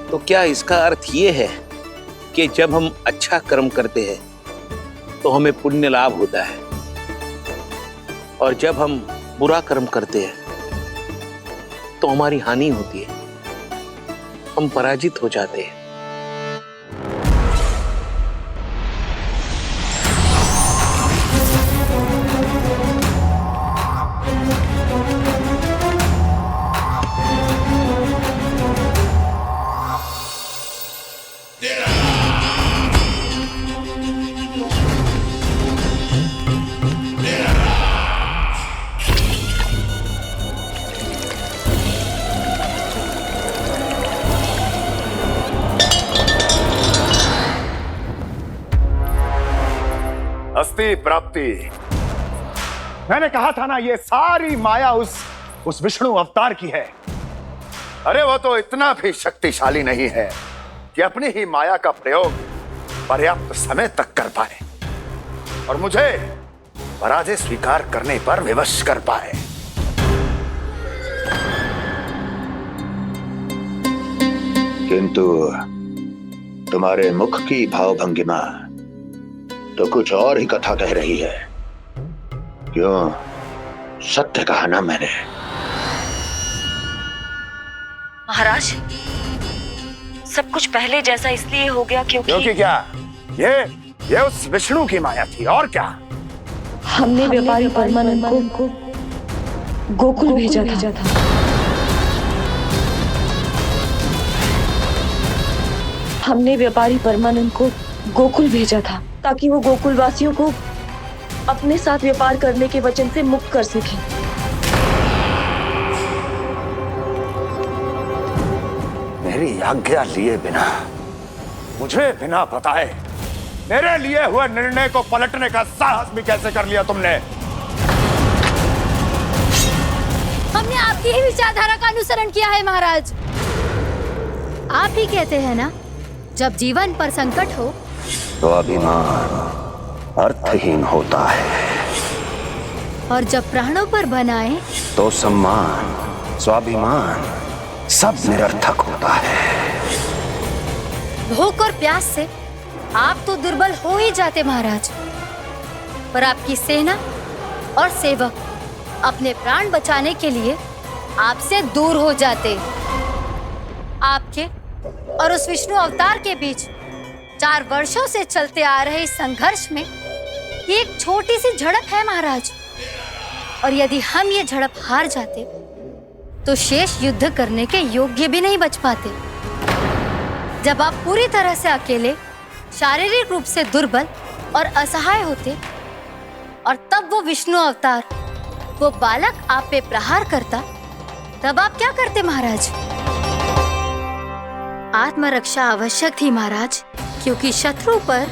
तो क्या इसका अर्थ ये है कि जब हम अच्छा कर्म करते हैं तो हमें पुण्य लाभ होता है, और जब हम बुरा कर्म करते हैं तो हमारी हानि होती है, हम पराजित हो जाते हैं? अस्ति प्राप्ति। मैंने कहा था ना, ये सारी माया उस विष्णु अवतार की है। अरे वो तो इतना भी शक्तिशाली नहीं है कि अपनी ही माया का प्रयोग पर्याप्त समय तक कर पाए और मुझे पराजय स्वीकार करने पर विवश कर पाए। किंतु तुम्हारे मुख की भावभंगिमा तो कुछ और ही कथा कह रही है। क्यों? सत्य कहा ना मैंने। महाराज, सब कुछ पहले जैसा इसलिए हो गया क्योंकि क्या? ये उस विष्णु की माया थी, और क्या? हमने व्यापारी परमानंद को गोकुल भेजा था। हमने व्यापारी परमानंद को गोकुल भेजा था ताकि वो गोकुल वासियों को अपने साथ व्यापार करने के वचन से मुक्त कर सके। मेरी आज्ञा लिए बिना, मुझे बिना बताए मेरे लिए हुए निर्णय को पलटने का साहस भी कैसे कर लिया तुमने? हमने आपकी ही विचारधारा का अनुसरण किया है महाराज। आप ही कहते हैं ना, जब जीवन पर संकट हो तो अभिमान अर्थहीन होता है। और जब प्राणों पर बनाए तो सम्मान, स्वाभिमान सब निरर्थक होता है। भूख और प्यास से आप तो दुर्बल हो ही जाते महाराज, पर आपकी सेना और सेवक अपने प्राण बचाने के लिए आपसे दूर हो जाते। आपके और उस विष्णु अवतार के बीच 4 वर्षों से चलते आ रहे इस संघर्ष में ये एक छोटी सी झड़प है महाराज, और यदि हम ये झड़प हार जाते तो शेष युद्ध करने के योग्य भी नहीं बच पाते। जब आप पूरी तरह से अकेले, शारीरिक रूप से दुर्बल और असहाय होते, और तब वो विष्णु अवतार, वो बालक आप पे प्रहार करता, तब आप क्या करते महाराज? आत्मरक्षा आवश्यक थी महाराज, क्योंकि शत्रु पर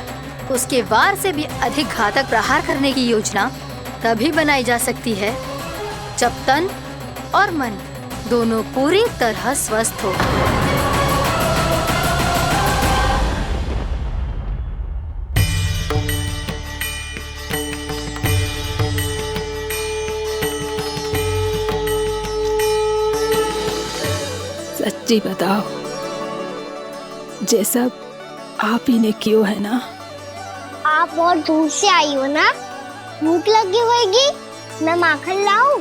उसके वार से भी अधिक घातक प्रहार करने की योजना तभी बनाई जा सकती है जब तन और मन दोनों पूरी तरह स्वस्थ हो। सच्ची बताओ, जैसा आप ही ने कियो है ना? आप बहुत दूर से आई हो ना, भूख लगी होगी, मैं माखन लाऊं?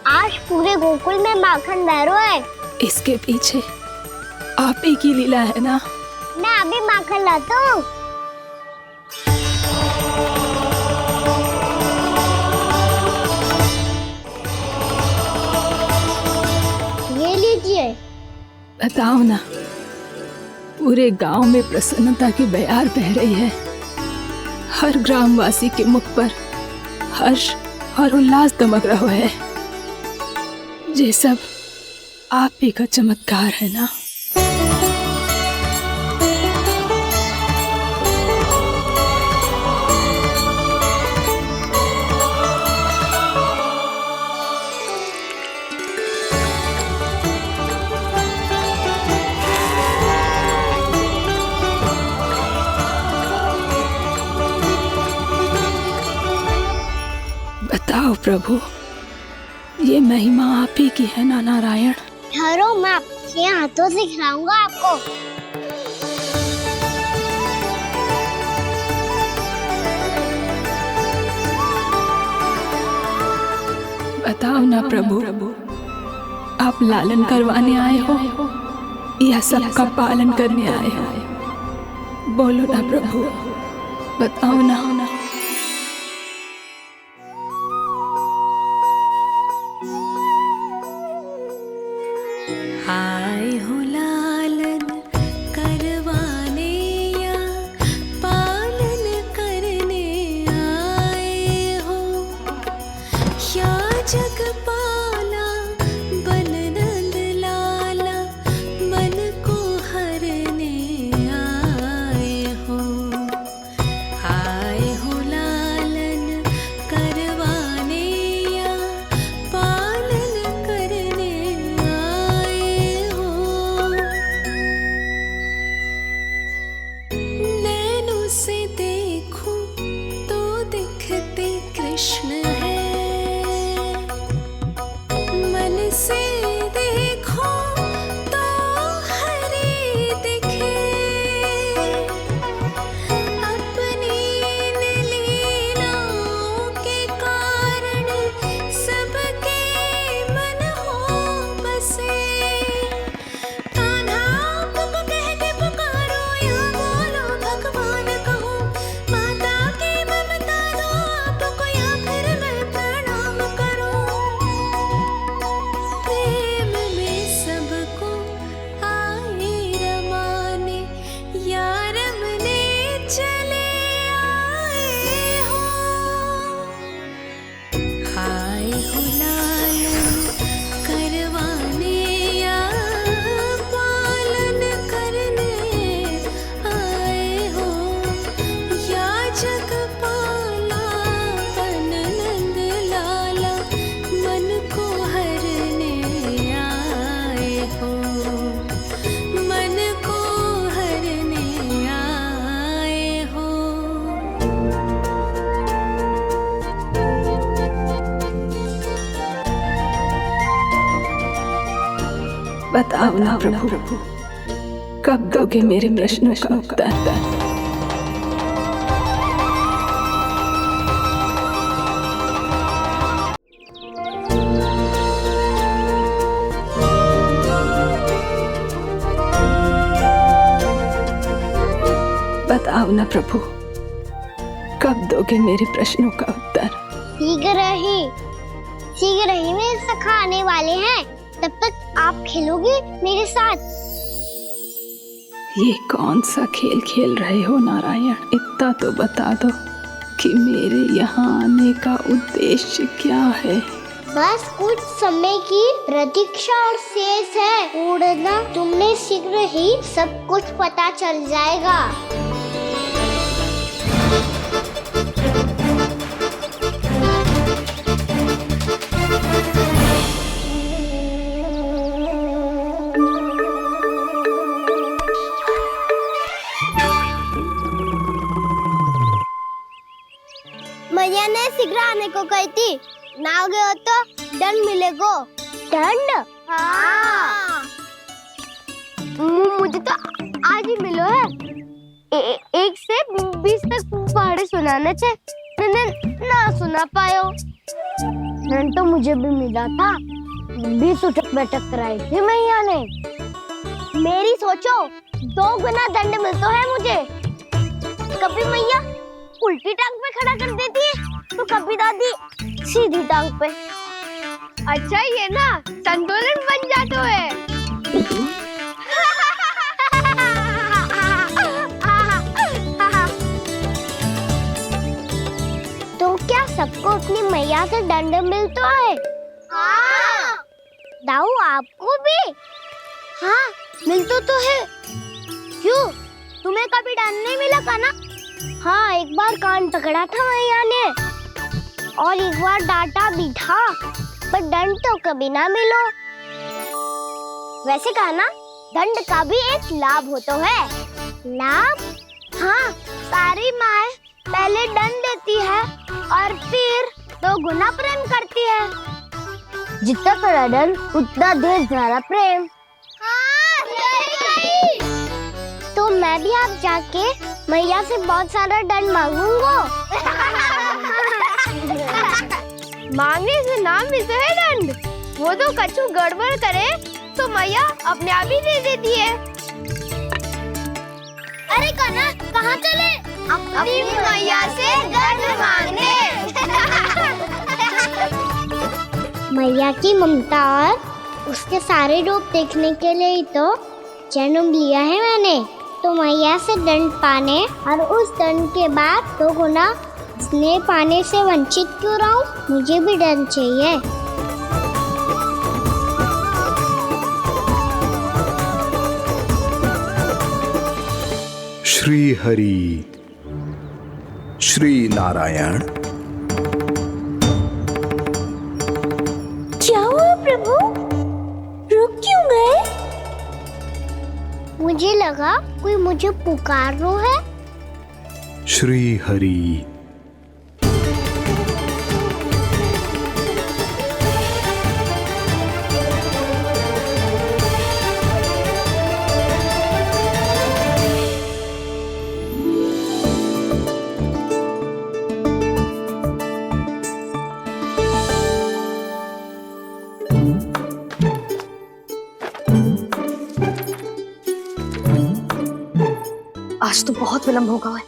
आज पूरे गोकुल में माखन बह रहा है। इसके पीछे आप ही की लीला है ना? मैं अभी माखन लाता हूँ। ये लीजिए। बताओ ना, पूरे गांव में प्रसन्नता की बयार बह रही है। हर ग्रामवासी के मुख पर हर्ष और उल्लास दमक रहा है। ये सब आप ही का चमत्कार है ना? बताओ प्रभु, ये महिमा आप ही की है ना नारायण? ठहरो, मैं आपके हाथों से खिलाऊंगा आपको। बताओ ना प्रभु, आप लालन करवाने आए हो या सबका पालन करने आए हो? बोलो ना प्रभु, बताओ ना। आए हो लालन करवाने या पालन करने आए हो, या जगपाला बन नंद लाला मन को हरने आए हो। आए हो बताओ ना प्रभु, कब दोगे मेरे प्रश्नों का उत्तर? बताओ ना प्रभु, कब दोगे मेरे प्रश्नों का उत्तर? शीघ्र ही मेरे सखा आने वाले हैं। तब तक आप खेलोगे मेरे साथ। ये कौन सा खेल खेल रहे हो नारायण? इतना तो बता दो कि मेरे यहाँ आने का उद्देश्य क्या है? बस कुछ समय की प्रतीक्षा और शेष है। उड़ना तुमने शीघ्र ही सब कुछ पता चल जाएगा। मैया ने शीघ्र आने को कही थी, ना आओगे हो तो दंड मिलेगा। दंड? हाँ। मुझे तो आज ही मिलो है। 1 से 20 तक पहाड़े सुनाने थे, ना सुना पायो। दंड तो मुझे भी मिला था, 20 उठक बैठक कराई थी मैया ने। मेरी सोचो 2 गुना दंड मिलता है मुझे। कभी मैया उल्टी टांग पे खड़ा कर देती है तो कभी दादी सीधी टांग पे। अच्छा ये ना संतुलन बन जाता है। तो क्या सबको अपनी मैया से दंड मिलता है? हाँ। दाऊ आपको भी? हाँ मिलता तो है। क्यों, तुम्हें कभी दंड नहीं मिला का ना? हाँ, एक बार कान पकड़ा था मैया ने और एक बार डांटा भी था, पर दंड तो कभी ना मिलो। वैसे कहा ना, दंड का भी एक लाभ होता है। लाभ? हाँ, सारी माँ पहले दंड देती है और फिर 2 गुना प्रेम करती है। जितना बड़ा दंड उतना ढेर सारा प्रेम। हाँ, सही। तो मैं भी आप जाके मैया से बहुत सारा दंड मांगूंगा। मांगने से ना मिलता है दंड, वो तो कछु गड़बड़ करे तो मैया अपने आप ही दे देती है। अरे कना, कहाँ चले? अपनी मैया से दंड मांगने। मैया की ममता और उसके सारे रूप देखने के लिए ही तो जन्म लिया है मैंने। तो मैया से दंड पाने और उस दंड के बाद 2 गुना स्नेह पाने से वंचित क्यों रहूं? मुझे भी दंड चाहिए। श्री हरि, श्री नारायण। क्या हुआ प्रभु? रुक क्यों गए? मुझे लगा कोई मुझे पुकार रहा है। श्री हरि। आज तो बहुत विलंब होगा है।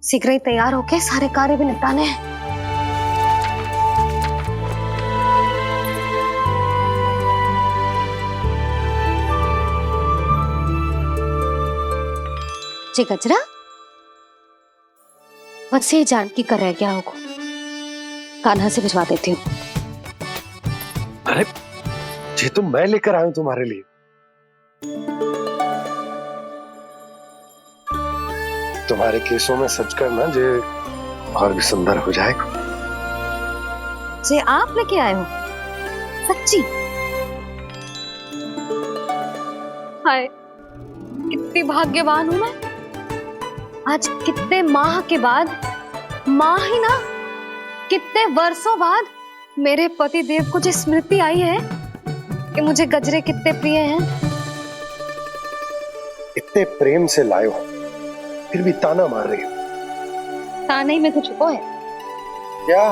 शीघ्र ही तैयार होके सारे कार्य भी निपटाने हैं। जी गजरा, बस ये जानकी कर रह गया होगा, कान्हा से भिजवा देती हूँ। अरे ये तो मैं लेकर आया हूं तुम्हारे लिए। तुम्हारे केसों में सच करना जे और भी सुंदर हो जाएगा। जे आप लेके आए हो? सच्ची? हाय, कितनी भाग्यवान हूं मैं। आज कितने माह के बाद, माह ही ना, कितने वर्षों बाद मेरे पति देव को जो स्मृति आई है कि मुझे गजरे कितने प्रिय हैं। इतने प्रेम से लाए हो, फिर भी ताना मार रही हो। ताने ही में कुछ छुपो है क्या?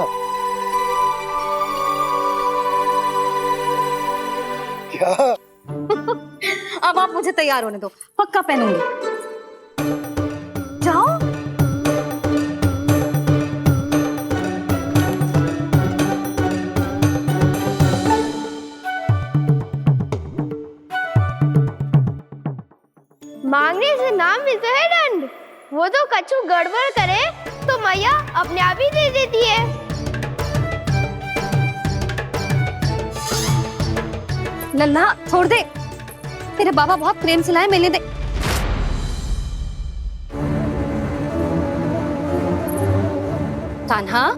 क्या? अब आप मुझे तैयार होने दो, पक्का पहनूंगी। जाओ। मांगने से नाम मिलता है दंड। वो तो कछु गड़बड़ करे तो मैया अपने आप ही दे देती है। लल्ला छोड़ दे, तेरे बाबा बहुत प्रेम से लाए, मिलने दे। कान्हा,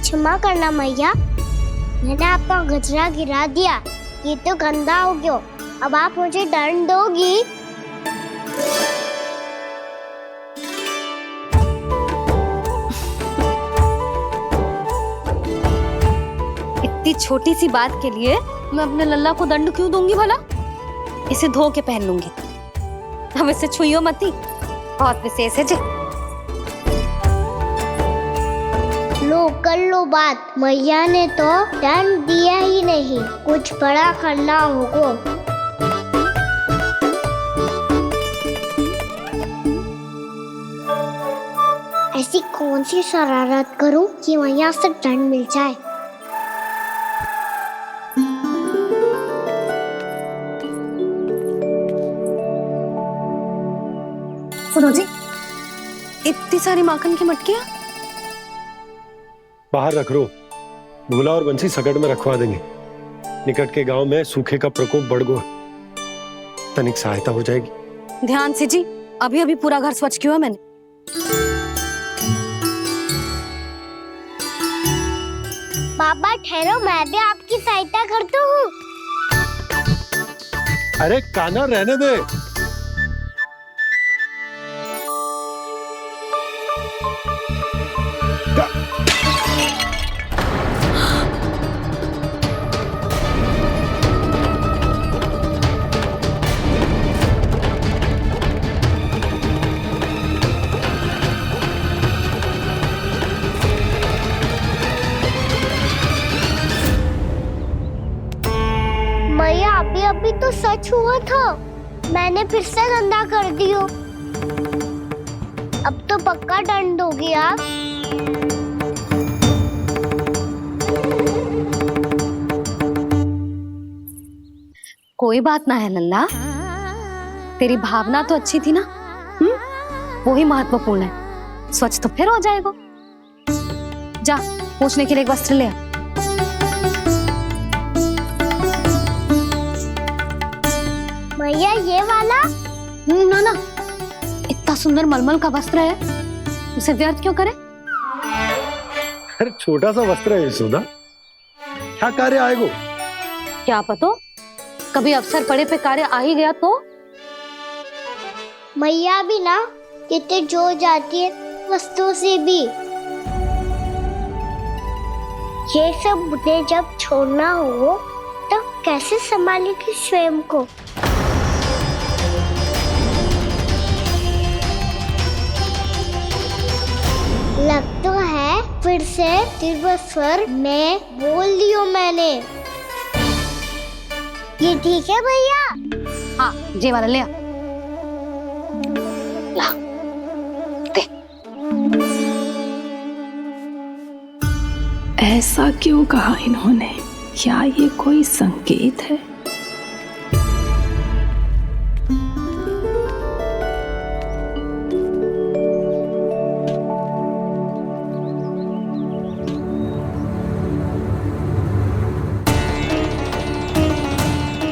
क्षमा करना मैया, मैंने आपका गजरा गिरा दिया, ये तो गंदा हो गया। अब आप मुझे दंड दोगी? इतनी छोटी सी बात के लिए मैं अपने लल्ला को दंड क्यों दूंगी भला? इसे धो के पहन लूंगी। अब इसे छुइयो मती, बहुत विशेष है जी। लो कर लो बात, मैया ने तो दंड दिया ही नहीं, कुछ बड़ा करना होगा। ऐसी कौन सी शरारत करूं कि मैया से दंड मिल जाए? सुनो जी, इतनी सारी माखन की मटकियां बाहर रख रो, भूला और बंसी सकड़ में रखवा देंगे। निकट के गांव में सूखे का प्रकोप बढ़ गया, तनिक सहायता हो जाएगी। ध्यान से जी, अभी अभी पूरा घर स्वच्छ किया मैंने। पापा ठहरो, मैं भी आपकी सहायता करता हूँ। अरे कान्हा रहने दे। मैया अभी तो सच हुआ था, मैंने फिर से गंदा कर दियो। अब तो पक्का दंड दोगी आप। कोई बात ना है लल्ला, तेरी भावना तो अच्छी थी ना, वही महत्वपूर्ण है। स्वच्छ तो फिर हो जाएगा। जा, पूछने के लिए एक वस्त्र ले आ। भैया ये वाला? ना ना, इतना सुंदर मलमल का वस्त्र है, उसे व्यर्थ क्यों करे? अरे छोटा सा वस्त्र है यशोदा, क्या कार्य आएगा? क्या पता, कभी अवसर पड़े पे कार्य आ ही गया तो? मैया भी ना कितने जो जाती है वस्तुओं से भी। ये सब मुझे जब छोड़ना हो तो कैसे संभालेगी स्वयं को? लग तो है फिर से तीव्र स्वर में बोल दियो मैंने। ये ठीक है भैया? हाँ, ये वाला ले आ। ला, दे। ऐसा क्यों कहा इन्होंने? क्या ये कोई संकेत है?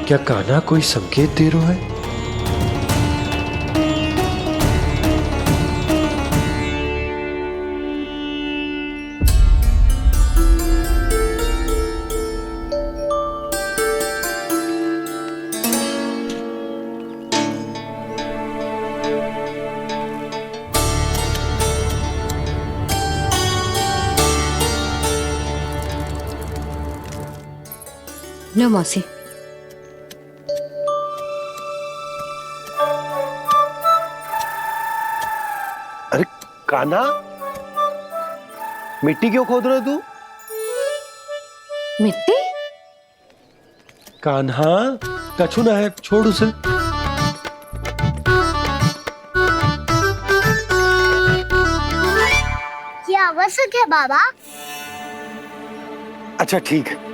क्या कान्हा कोई संकेत दे रहा है? लो मौसी। अरे कान्हा, मिट्टी क्यों खोद रहे हो तू? मिट्टी? कान्हा, कछु ना है, छोड़ उसे। ये आवश्यक है बाबा। अच्छा ठीक है।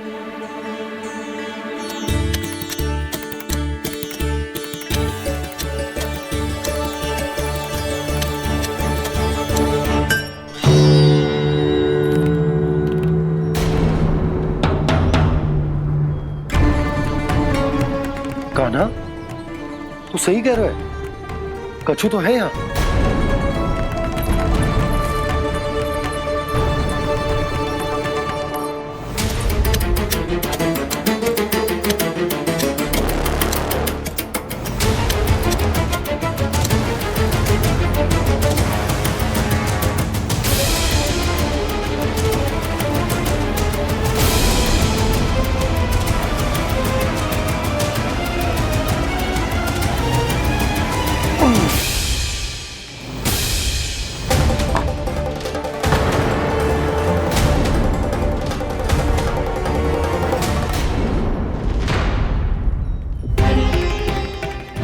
कान्हा, तू सही कह रहा है, कछु तो है यहाँ।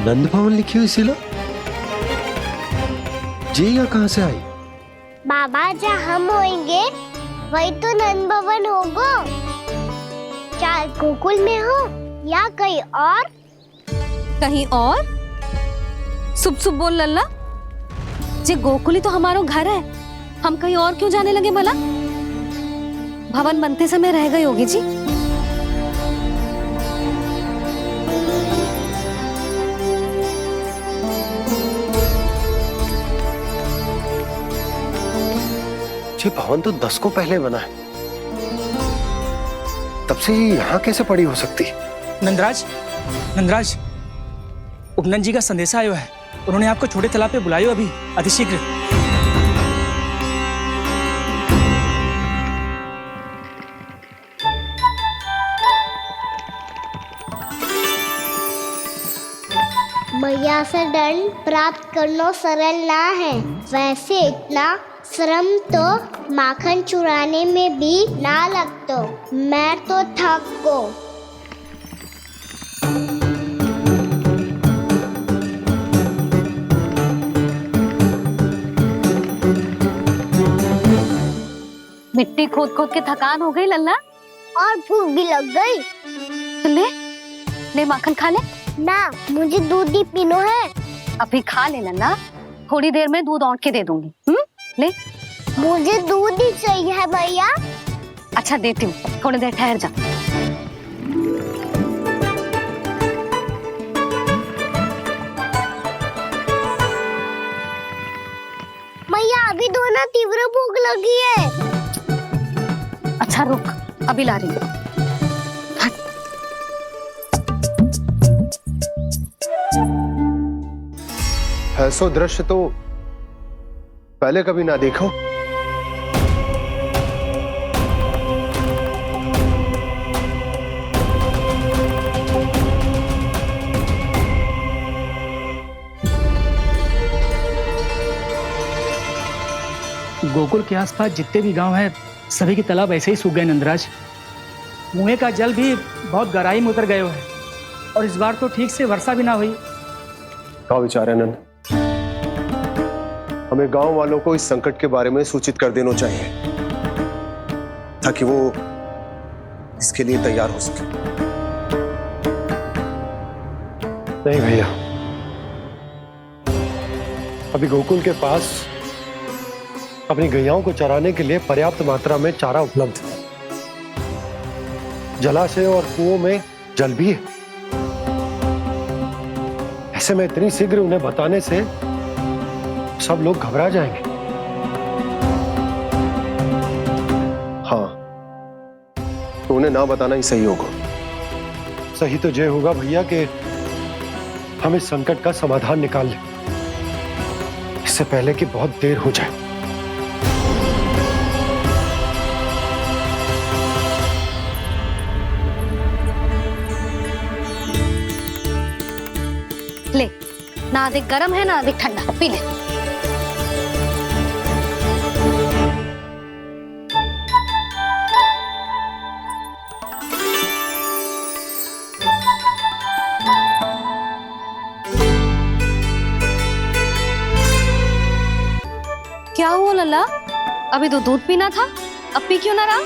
नंद भवन लिखी हुई सिला, जी यहाँ कहाँ से आई? बाबा जहाँ हम होंगे वही तो नंद भवन होगा। चाहे गोकुल में हो या कहीं और। कहीं और? सुब सुब बोल लल्ला, जे गोकुली तो हमारो घर है, हम कहीं और क्यों जाने लगे भला? भवन बनते समय रह गई होगी जी। ये भवन तो 10 को पहले बना है, तब से ये यहाँ कैसे पड़ी हो सकती? नंदराज, नंदराज, उपनंद जी का संदेशा आयो है। उन्होंने आपको छोटे तालाब पे बुलायो अभी, अतिशीघ्र। मैया से दंड प्राप्त करना सरल ना है, वैसे इतना श्रम तो माखन चुराने में भी ना लगतो। मैं तो थक गो। मिट्टी खोद खोद के थकान हो गई लल्ला, और भूख भी लग गई। तो ले माखन खा ले। ना, मुझे दूध ही पीना है। अभी खा ले लल्ला, थोड़ी देर में दूध औंट के दे दूंगी। ले। मुझे दूध ही चाहिए है भैया। अच्छा देती हूँ, थोड़ी देर ठहर जा। मैया अभी तो ना तीव्र भूख लगी है। अच्छा रुक, अभी ला रही हूँ। ऐसा दृश्य तो पहले कभी ना देखो। गोकुल के आसपास जितने भी गांव हैं, सभी के तालाब ऐसे ही सूख गए नंदराज। कुएं का जल भी बहुत गहराई में उतर गए है, और इस बार तो ठीक से वर्षा भी ना हुई। क्या विचार है नंद? हमें गांव वालों को इस संकट के बारे में सूचित कर देना चाहिए, ताकि वो इसके लिए तैयार हो सके। नहीं भैया, अभी गोकुल के पास अपनी गैयाओं को चराने के लिए पर्याप्त मात्रा में चारा उपलब्ध है। जलाशय और कुओं में जल भी है। ऐसे में इतनी शीघ्र उन्हें बताने से सब लोग घबरा जाएंगे। हाँ, तो उन्हें ना बताना ही सही होगा। सही तो ये होगा भैया कि हम इस संकट का समाधान निकाल लें, इससे पहले कि बहुत देर हो जाए। ले, ना अधिक गर्म है ना अधिक ठंडा, पी ले। क्या हुआ लल्ला? अभी तो दूध पीना था, अब पी क्यों ना रहा?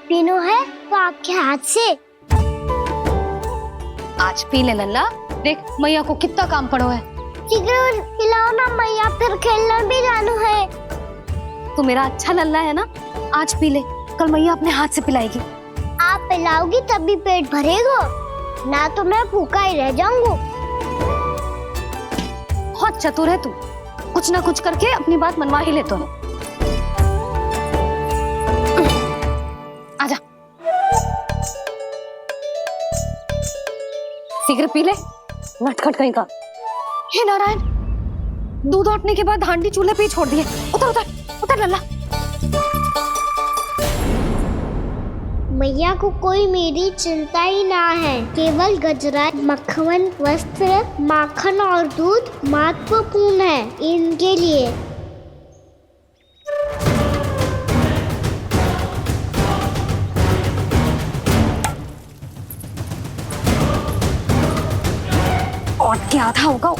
पीनो है तो आपके हाथ से। आज पी ले लल्ला, देख मैया को कितना काम पड़ो है। शीघ्र पिलाओ ना मैया, फिर खेलने भी जाना है। तू मेरा अच्छा लल्ला है ना, आज पी ले, कल मैया अपने हाथ से पिलाएगी। आप पिलाओगी तभी पेट भरेगा, ना तो मैं भूखा ही रह जाऊंगा। बहुत चतुर है तू, कुछ ना कुछ करके अपनी बात मनवा ही लेता है। आजा, शीघ्र पी ले, नटखट कहीं का। हे नारायण, दूध औटने के बाद हांडी चूल्हे पे ही छोड़ दिए। उतर उतर उतर लल्ला। मैया को कोई मेरी चिंता ही ना है, केवल गजरा, मक्खन, वस्त्र, माखन और दूध महत्वपूर्ण है इनके लिए। और क्या था होगा?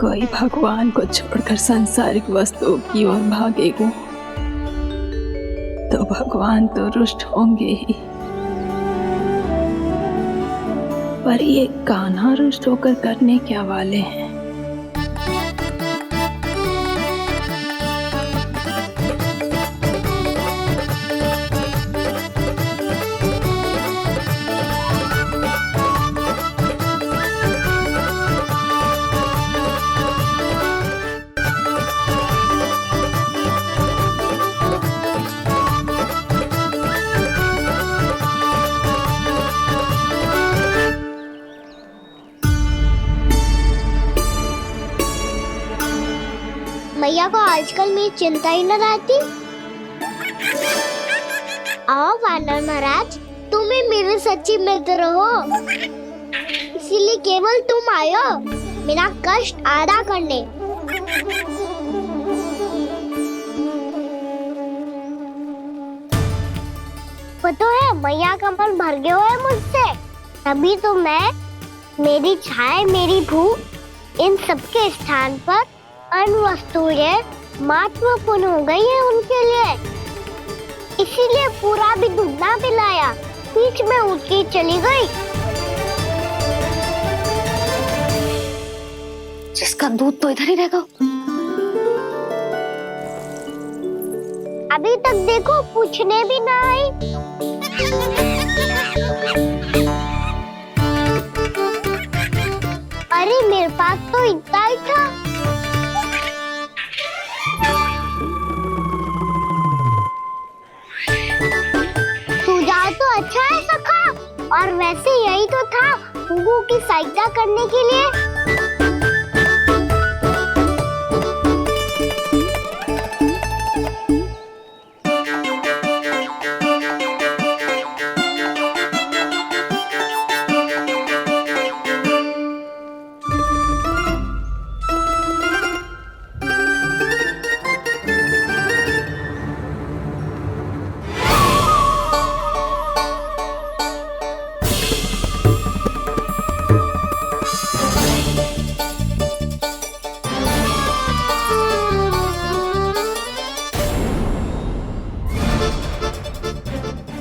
कोई भगवान को छोड़कर सांसारिक वस्तुओं की ओर भागेगा तो भगवान तो रुष्ट होंगे ही, पर ये कान्हा रुष्ट होकर करने क्या वाले हैं? मैया को आजकल मेरी चिंता ही न रहती। आओ वानर महाराज, तुम ही मेरे सच्ची मित्र हो, इसीलिए केवल तुम आयो मेरा कष्ट आधा करने। पता है मैया का मन भर गया है मुझसे, तभी तो मैं, मेरी छाया, मेरी भूख, इन सबके स्थान पर अन्य वस्तुएं महत्वपूर्ण हो गई है उनके लिए। इसीलिए पूरा भी दूध ना पिलाया, बीच में उठ के चली गई। जिसका दूध तो इधर ही रहेगा। अभी तक देखो पूछने भी ना आई। अरे मेरे पास तो इतना ही था। तो अच्छा है सखा, और वैसे यही तो था गुगु की सहायता करने के लिए।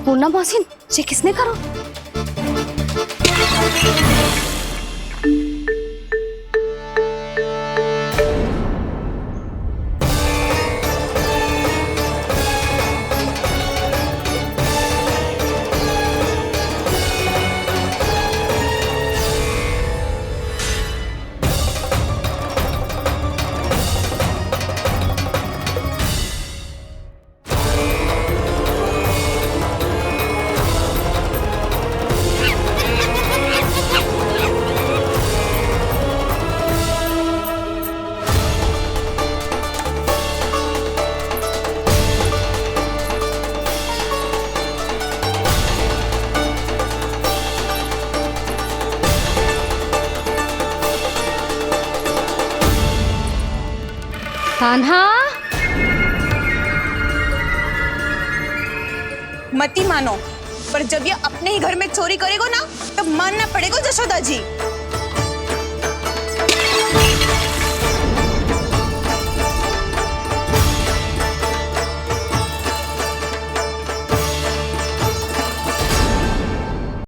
पूर्णा मौसी, ये किसने करो? कान्हा, मती मानो, पर जब ये अपने ही घर में चोरी करेगो ना, तब मानना पड़ेगा जशोदा जी।